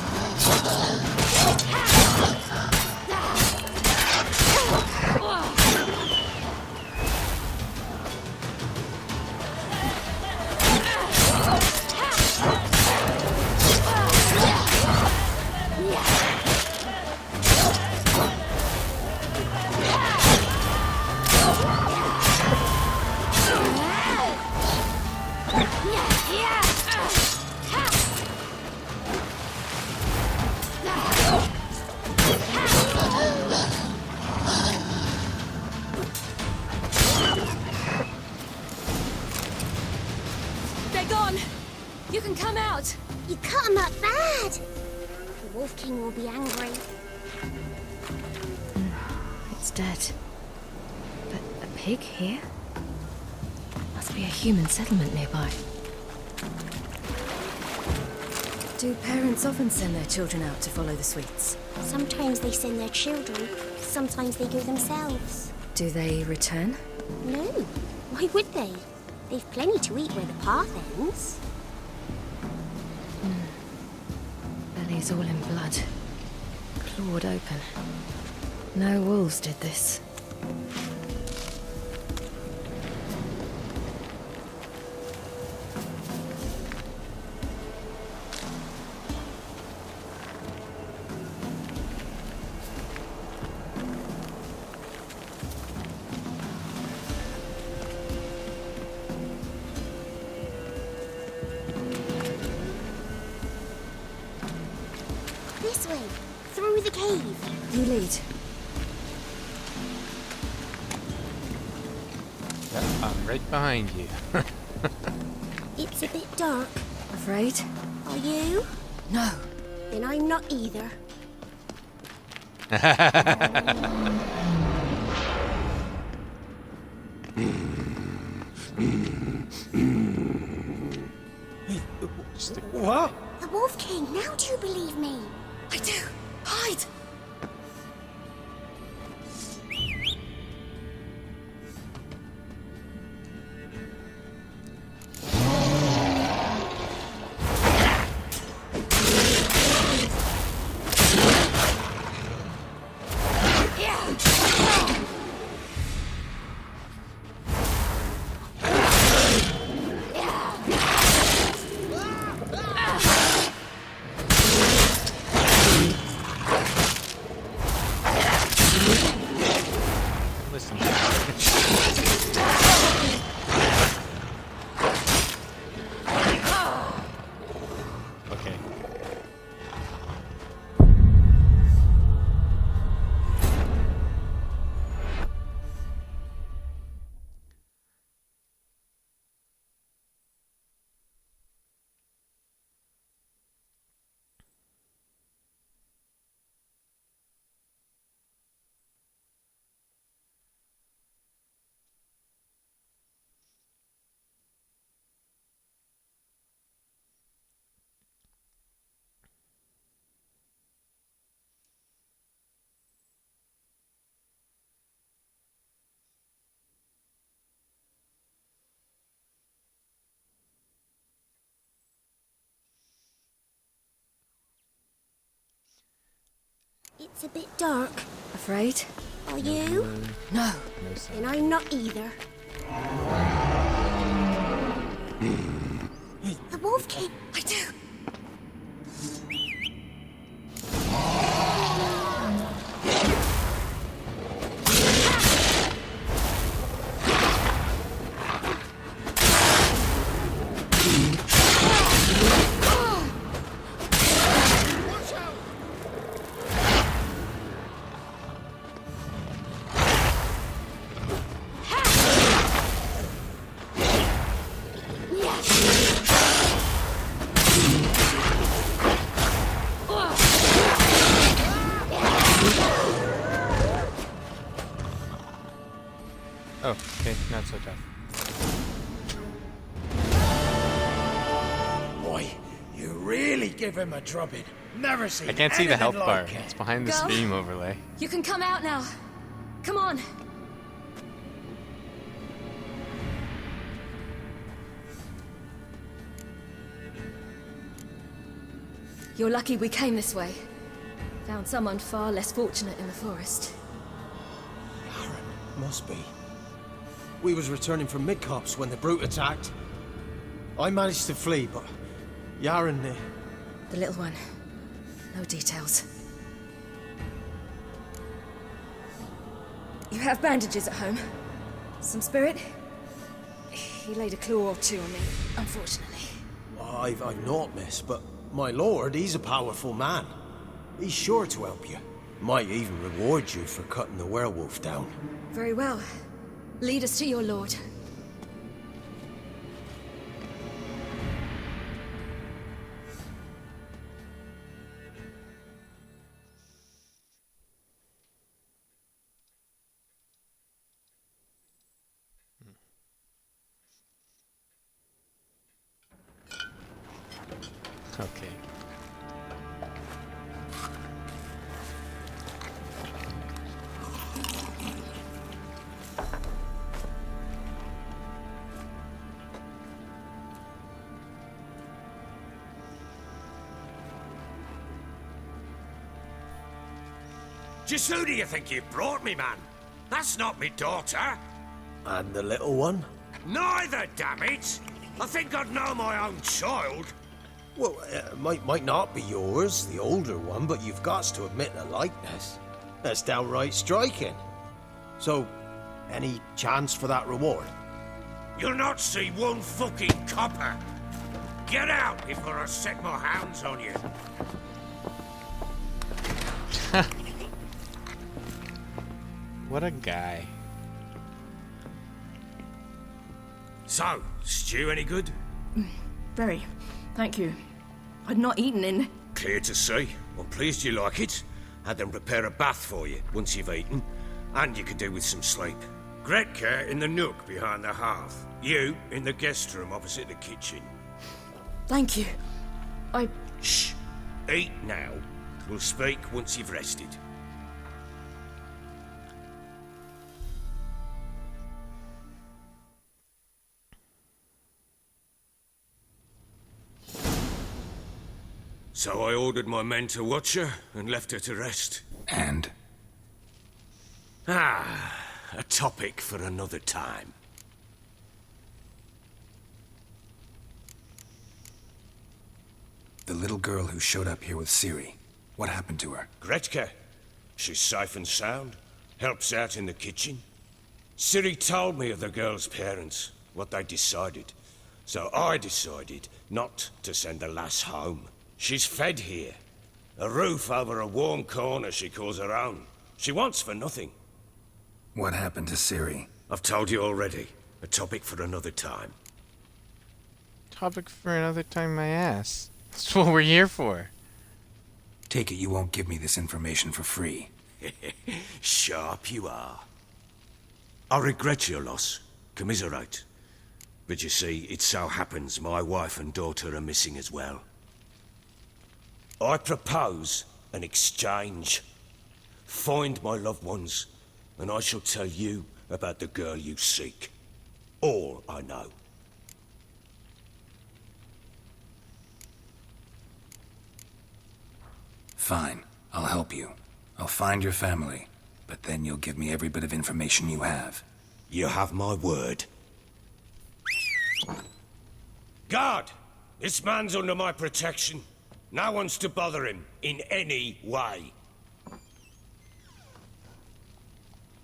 They're gone! You can come out! You cut him up bad! The Wolf King will be angry. It's dead. But a pig here? Must be a human settlement nearby. Do parents often send their children out to follow the sweets? Sometimes they send their children, sometimes they go themselves. Do they return? No, why would they? They've plenty to eat where the path ends. Bellies all in blood. Clawed open. No wolves did this. This way, through the cave. You lead. Yep, I'm right behind you. It's a bit dark. Afraid? Are you? No. Then I'm not either. What? The Wolf King, now do you believe me? I do. Hide! It's a bit dark. Afraid? Are you? No. And I'm not either. The Wolf King. I do. Oh, okay, not so tough. Boy, you really give him a drubbing. Never seen I can't see the anything health bar. like it. It's behind the Go. stream overlay. You can come out now. Come on. You're lucky we came this way. Found someone far less fortunate in the forest. Must be. We was returning from Midcops when the brute attacked. I managed to flee, but Yaren... The little one. No details. You have bandages at home? Some spirit? He laid a claw or two on me, unfortunately. I've naught, miss, but my lord, he's a powerful man. He's sure to help you. Might even reward you for cutting the werewolf down. Very well. Lead us to your lord. Okay. Just who do you think you brought me, man? That's not me daughter. And the little one? Neither, damn it! I think I'd know my own child. Well, might not be yours, the older one, but you've got to admit the likeness. That's downright striking. So, any chance for that reward? You'll not see one fucking copper. Get out before I set my hounds on you. What a guy. So, stew any good? Very. Thank you. I'd not eaten in... Clear to see. I'm pleased you like it. Had them prepare a bath for you once you've eaten, and you could do with some sleep. Gretka in the nook behind the hearth. You in the guest room opposite the kitchen. Thank you. Shh. Eat now. We'll speak once you've rested. So I ordered my men to watch her and left her to rest. And? A topic for another time. The little girl who showed up here with Ciri. What happened to her? Gretka. She's safe and sound. Helps out in the kitchen. Ciri told me of the girl's parents, what they decided. So I decided not to send the lass home. She's fed here. A roof over a warm corner she calls her own. She wants for nothing. What happened to Ciri? I've told you already. A topic for another time. Topic for another time, my ass. That's what we're here for. Take it you won't give me this information for free. Sharp you are. I regret your loss. Commiserate. But you see, it so happens my wife and daughter are missing as well. I propose an exchange. Find my loved ones, and I shall tell you about the girl you seek. All I know. Fine. I'll help you. I'll find your family, but then you'll give me every bit of information you have. You have my word. Guard! This man's under my protection. No one's to bother him in any way.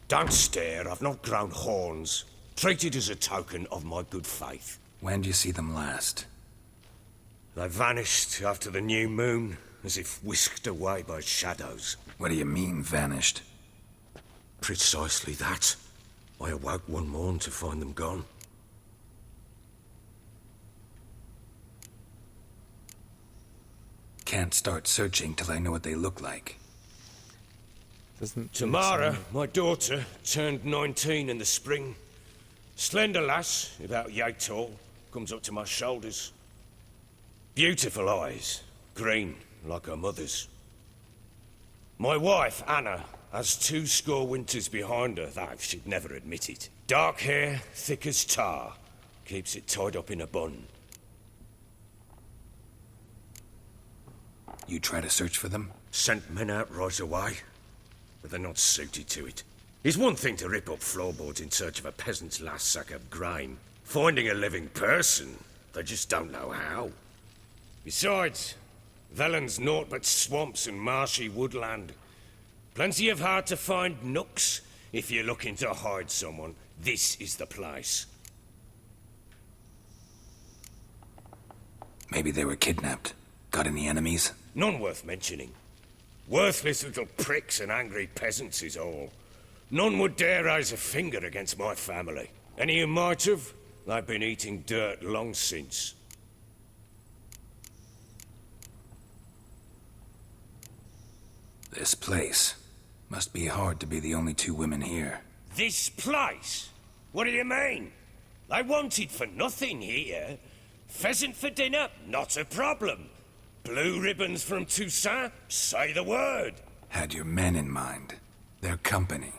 Don't stare, I've not grown horns. Treat it as a token of my good faith. When did you see them last? They vanished after the new moon, as if whisked away by shadows. What do you mean, vanished? Precisely that. I awoke one morn to find them gone. Can't start searching till I know what they look like. Tamara, my daughter, turned 19 in the spring. Slender lass, about yay tall, comes up to my shoulders. Beautiful eyes, green like her mother's. My wife, Anna, has 20 winters behind her, though she'd never admit it. Dark hair, thick as tar, keeps it tied up in a bun. You try to search for them? Sent men out right away, but they're not suited to it. It's one thing to rip up floorboards in search of a peasant's last sack of grain. Finding a living person, they just don't know how. Besides, Velen's naught but swamps and marshy woodland. Plenty of hard-to-find nooks. If you're looking to hide someone, this is the place. Maybe they were kidnapped. Got any enemies? None worth mentioning. Worthless little pricks and angry peasants is all. None would dare raise a finger against my family. Any who might have, they've been eating dirt long since. This place. Must be hard to be the only 2 women here. This place? What do you mean? They wanted for nothing here. Pheasant for dinner? Not a problem. Blue ribbons from Toussaint? Say the word. Had your men in mind. Their company.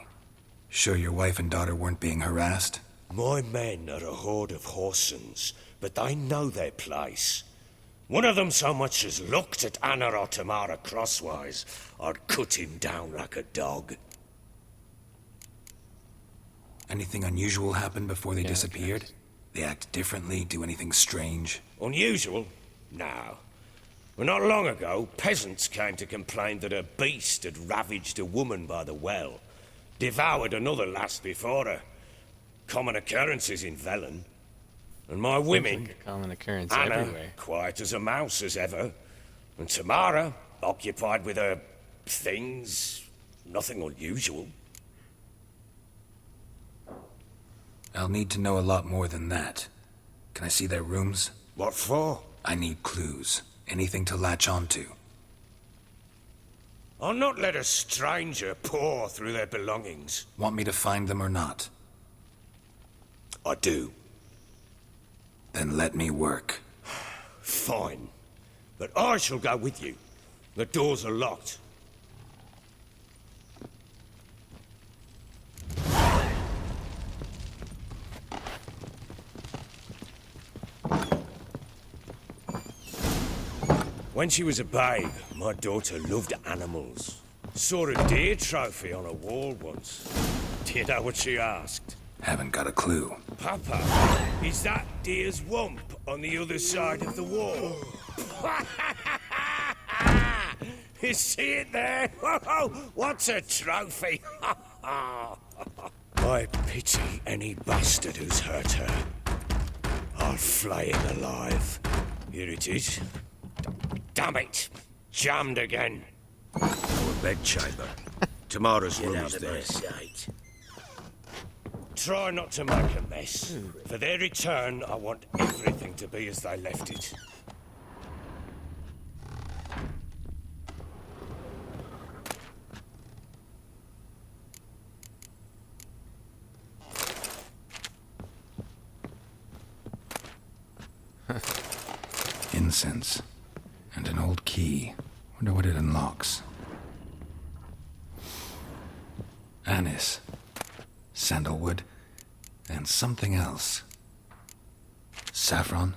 Sure your wife and daughter weren't being harassed? My men are a horde of Horsons, but they know their place. One of them so much as looked at Anna or Tamara crosswise, I'd cut him down like a dog. Anything unusual happen before they disappeared? They act differently, do anything strange? Unusual? No. Well, not long ago, peasants came to complain that a beast had ravaged a woman by the well. Devoured another lass before her. Common occurrences in Velen. And my women, like a common occurrence Anna, everywhere. quiet as a mouse as ever. And Tamara, occupied with her things, nothing unusual. I'll need to know a lot more than that. Can I see their rooms? What for? I need clues. Anything to latch onto. I'll not let a stranger pore through their belongings. Want me to find them or not? I do. Then let me work. Fine. But I shall go with you. The doors are locked. When she was a babe, my daughter loved animals. Saw a deer trophy on a wall once. Do you know what she asked? Haven't got a clue. Papa, is that deer's wump on the other side of the wall? You see it there? What's a trophy? I pity any bastard who's hurt her. I'll flay him alive. Here it is. Damn it! Jammed again. Our bedchamber. Tamara's room is there. Try not to make a mess. For their return, I want everything to be as they left it. Incense. And an old key. Wonder what it unlocks. Anise. Sandalwood. And something else. Saffron.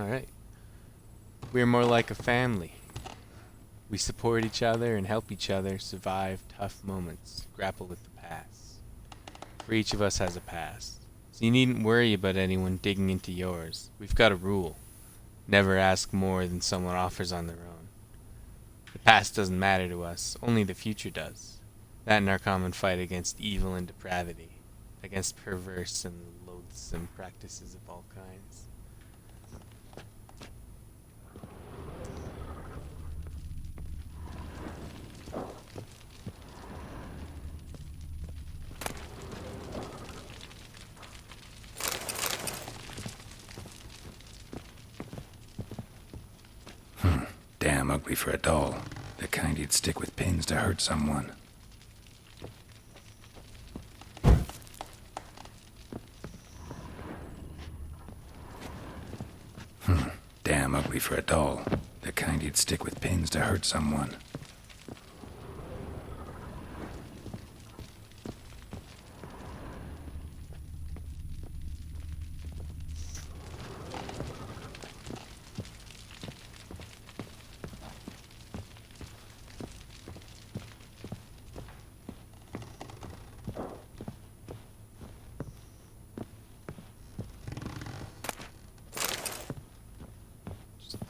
Alright. We're more like a family. We support each other and help each other survive tough moments, grapple with the past. For each of us has a past, so you needn't worry about anyone digging into yours. We've got a rule. Never ask more than someone offers on their own. The past doesn't matter to us, only the future does. That and our common fight against evil and depravity, against perverse and loathsome practices of all kinds. Damn ugly for a doll. The kind you'd stick with pins to hurt someone. Damn ugly for a doll. The kind you'd stick with pins to hurt someone.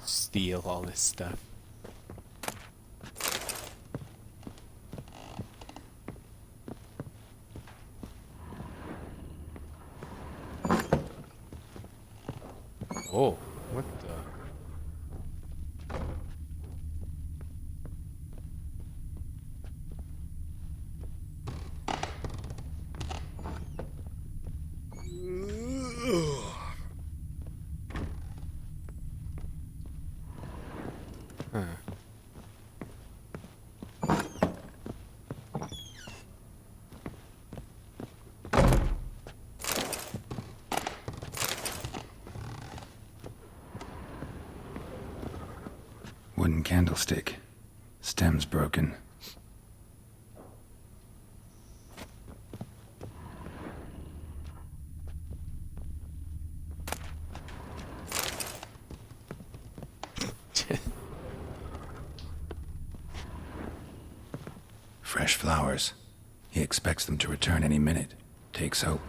Steal all this stuff. Oh, what the? Huh. Wooden candlestick. Stem's broken. Fresh flowers. He expects them to return any minute. Takes hope.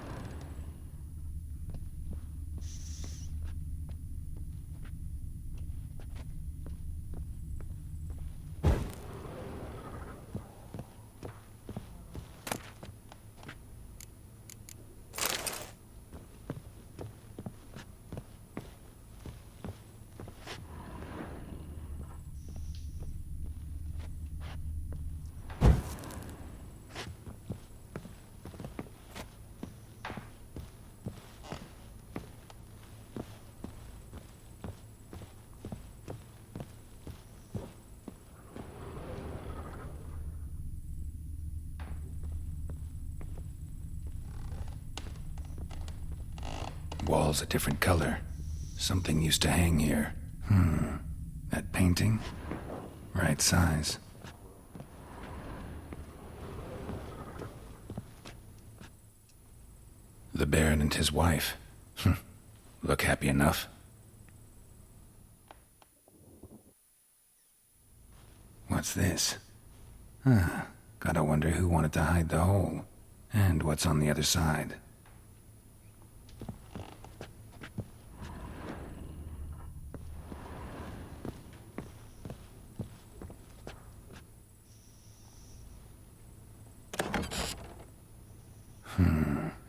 Wall's a different color. Something used to hang here. That painting? Right size. The Baron and his wife. Look happy enough. What's this? Gotta wonder who wanted to hide the hole. And what's on the other side.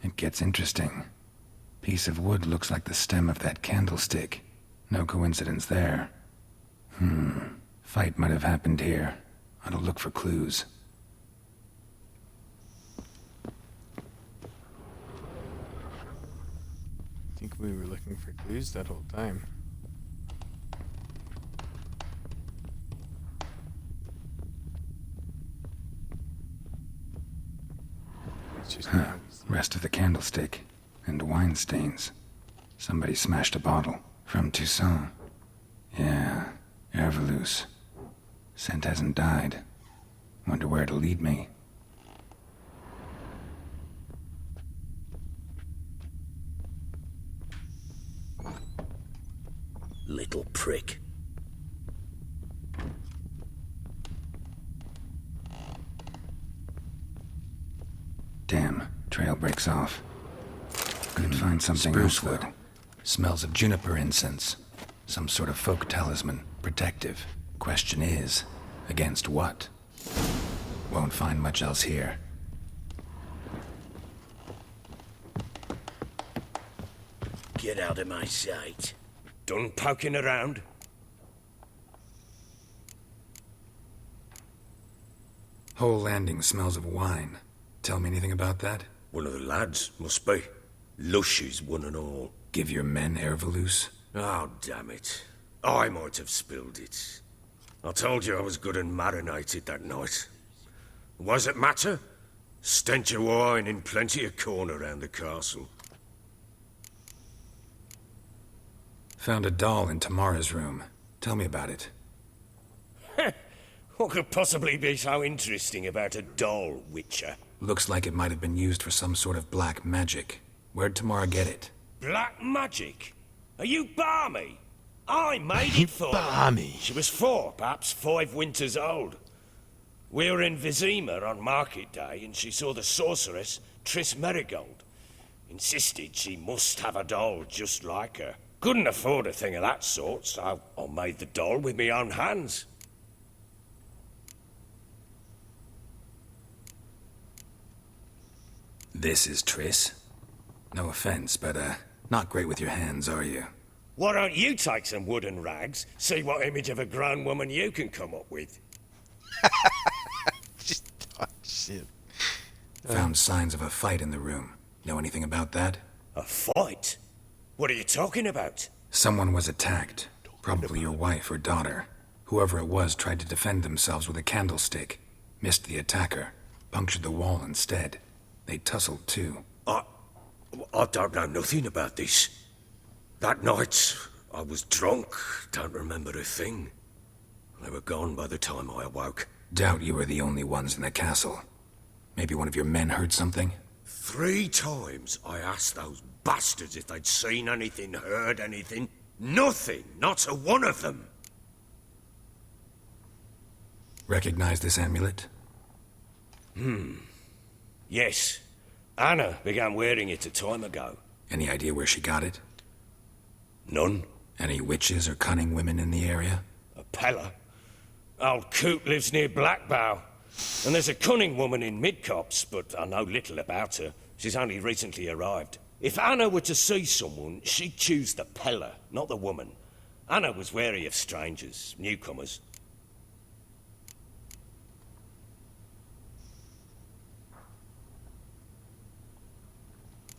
It gets interesting. Piece of wood looks like the stem of that candlestick. No coincidence there. Fight might have happened here. Ought to look for clues. I think we were looking for clues that whole time. Rest of the candlestick. And wine stains. Somebody smashed a bottle. From Toussaint. Yeah, Herveloos. Scent hasn't died. Wonder where it'll lead me. Little prick. Damn, trail breaks off. Could find something else, though. Smells of juniper incense. Some sort of folk talisman, protective. Question is, against what? Won't find much else here. Get out of my sight. Done poking around? Whole landing smells of wine. Tell me anything about that? One of the lads, must be. Lushes, one and all. Give your men Ervalus? Oh, damn it. I might have spilled it. I told you I was good and marinated that night. What does it matter? Stench of wine in plenty of corn around the castle. Found a doll in Tamara's room. Tell me about it. What could possibly be so interesting about a doll, Witcher? Looks like it might have been used for some sort of black magic. Where'd Tamara get it? Black magic? Are you balmy? I made it for her. Balmy? She was 4, perhaps 5 winters old. We were in Vizima on market day, and she saw the sorceress, Triss Merigold. Insisted she must have a doll just like her. Couldn't afford a thing of that sort, so I made the doll with my own hands. This is Triss. No offense, but, not great with your hands, are you? Why don't you take some wooden rags, see what image of a grown woman you can come up with? Just talk shit. Found signs of a fight in the room. Know anything about that? A fight? What are you talking about? Someone was attacked. Probably your wife or daughter. Whoever it was tried to defend themselves with a candlestick. Missed the attacker. Punctured the wall instead. They tussled too. I don't know nothing about this. That night, I was drunk. Don't remember a thing. They were gone by the time I awoke. Doubt you were the only ones in the castle. Maybe one of your men heard something? 3 times I asked those bastards if they'd seen anything, heard anything. Nothing, not a one of them. Recognize this amulet? Yes. Anna began wearing it a time ago. Any idea where she got it? None. Any witches or cunning women in the area? A Pella. Old Coot lives near Blackbow. And there's a cunning woman in Midcopse, but I know little about her. She's only recently arrived. If Anna were to see someone, she'd choose the Pella, not the woman. Anna was wary of strangers, newcomers.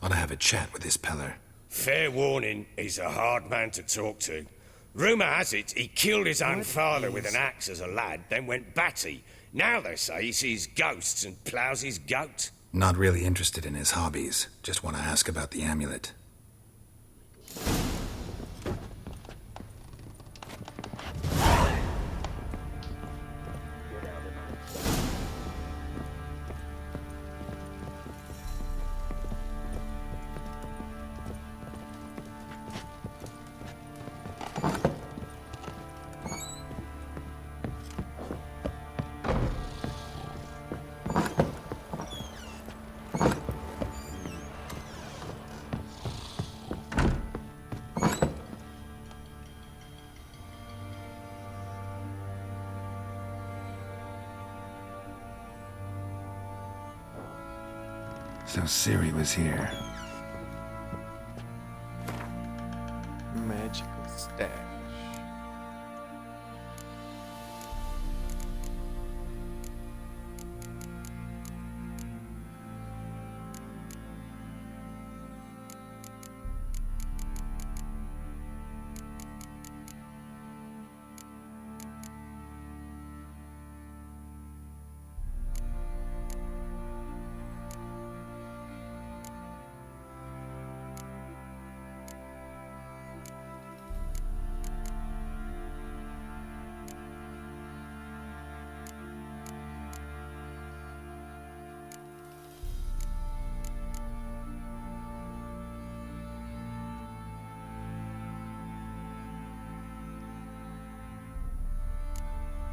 Ought to have a chat with this Peller. Fair warning, he's a hard man to talk to. Rumour has it he killed his own father with an axe as a lad, then went batty. Now they say he sees ghosts and ploughs his goat. Not really interested in his hobbies. Just want to ask about the amulet. So Ciri was here. Magical stash.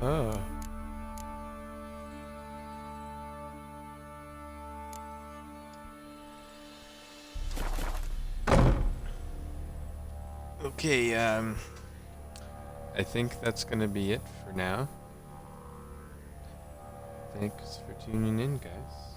Ah. Okay, I think that's gonna be it for now. Thanks for tuning in, guys.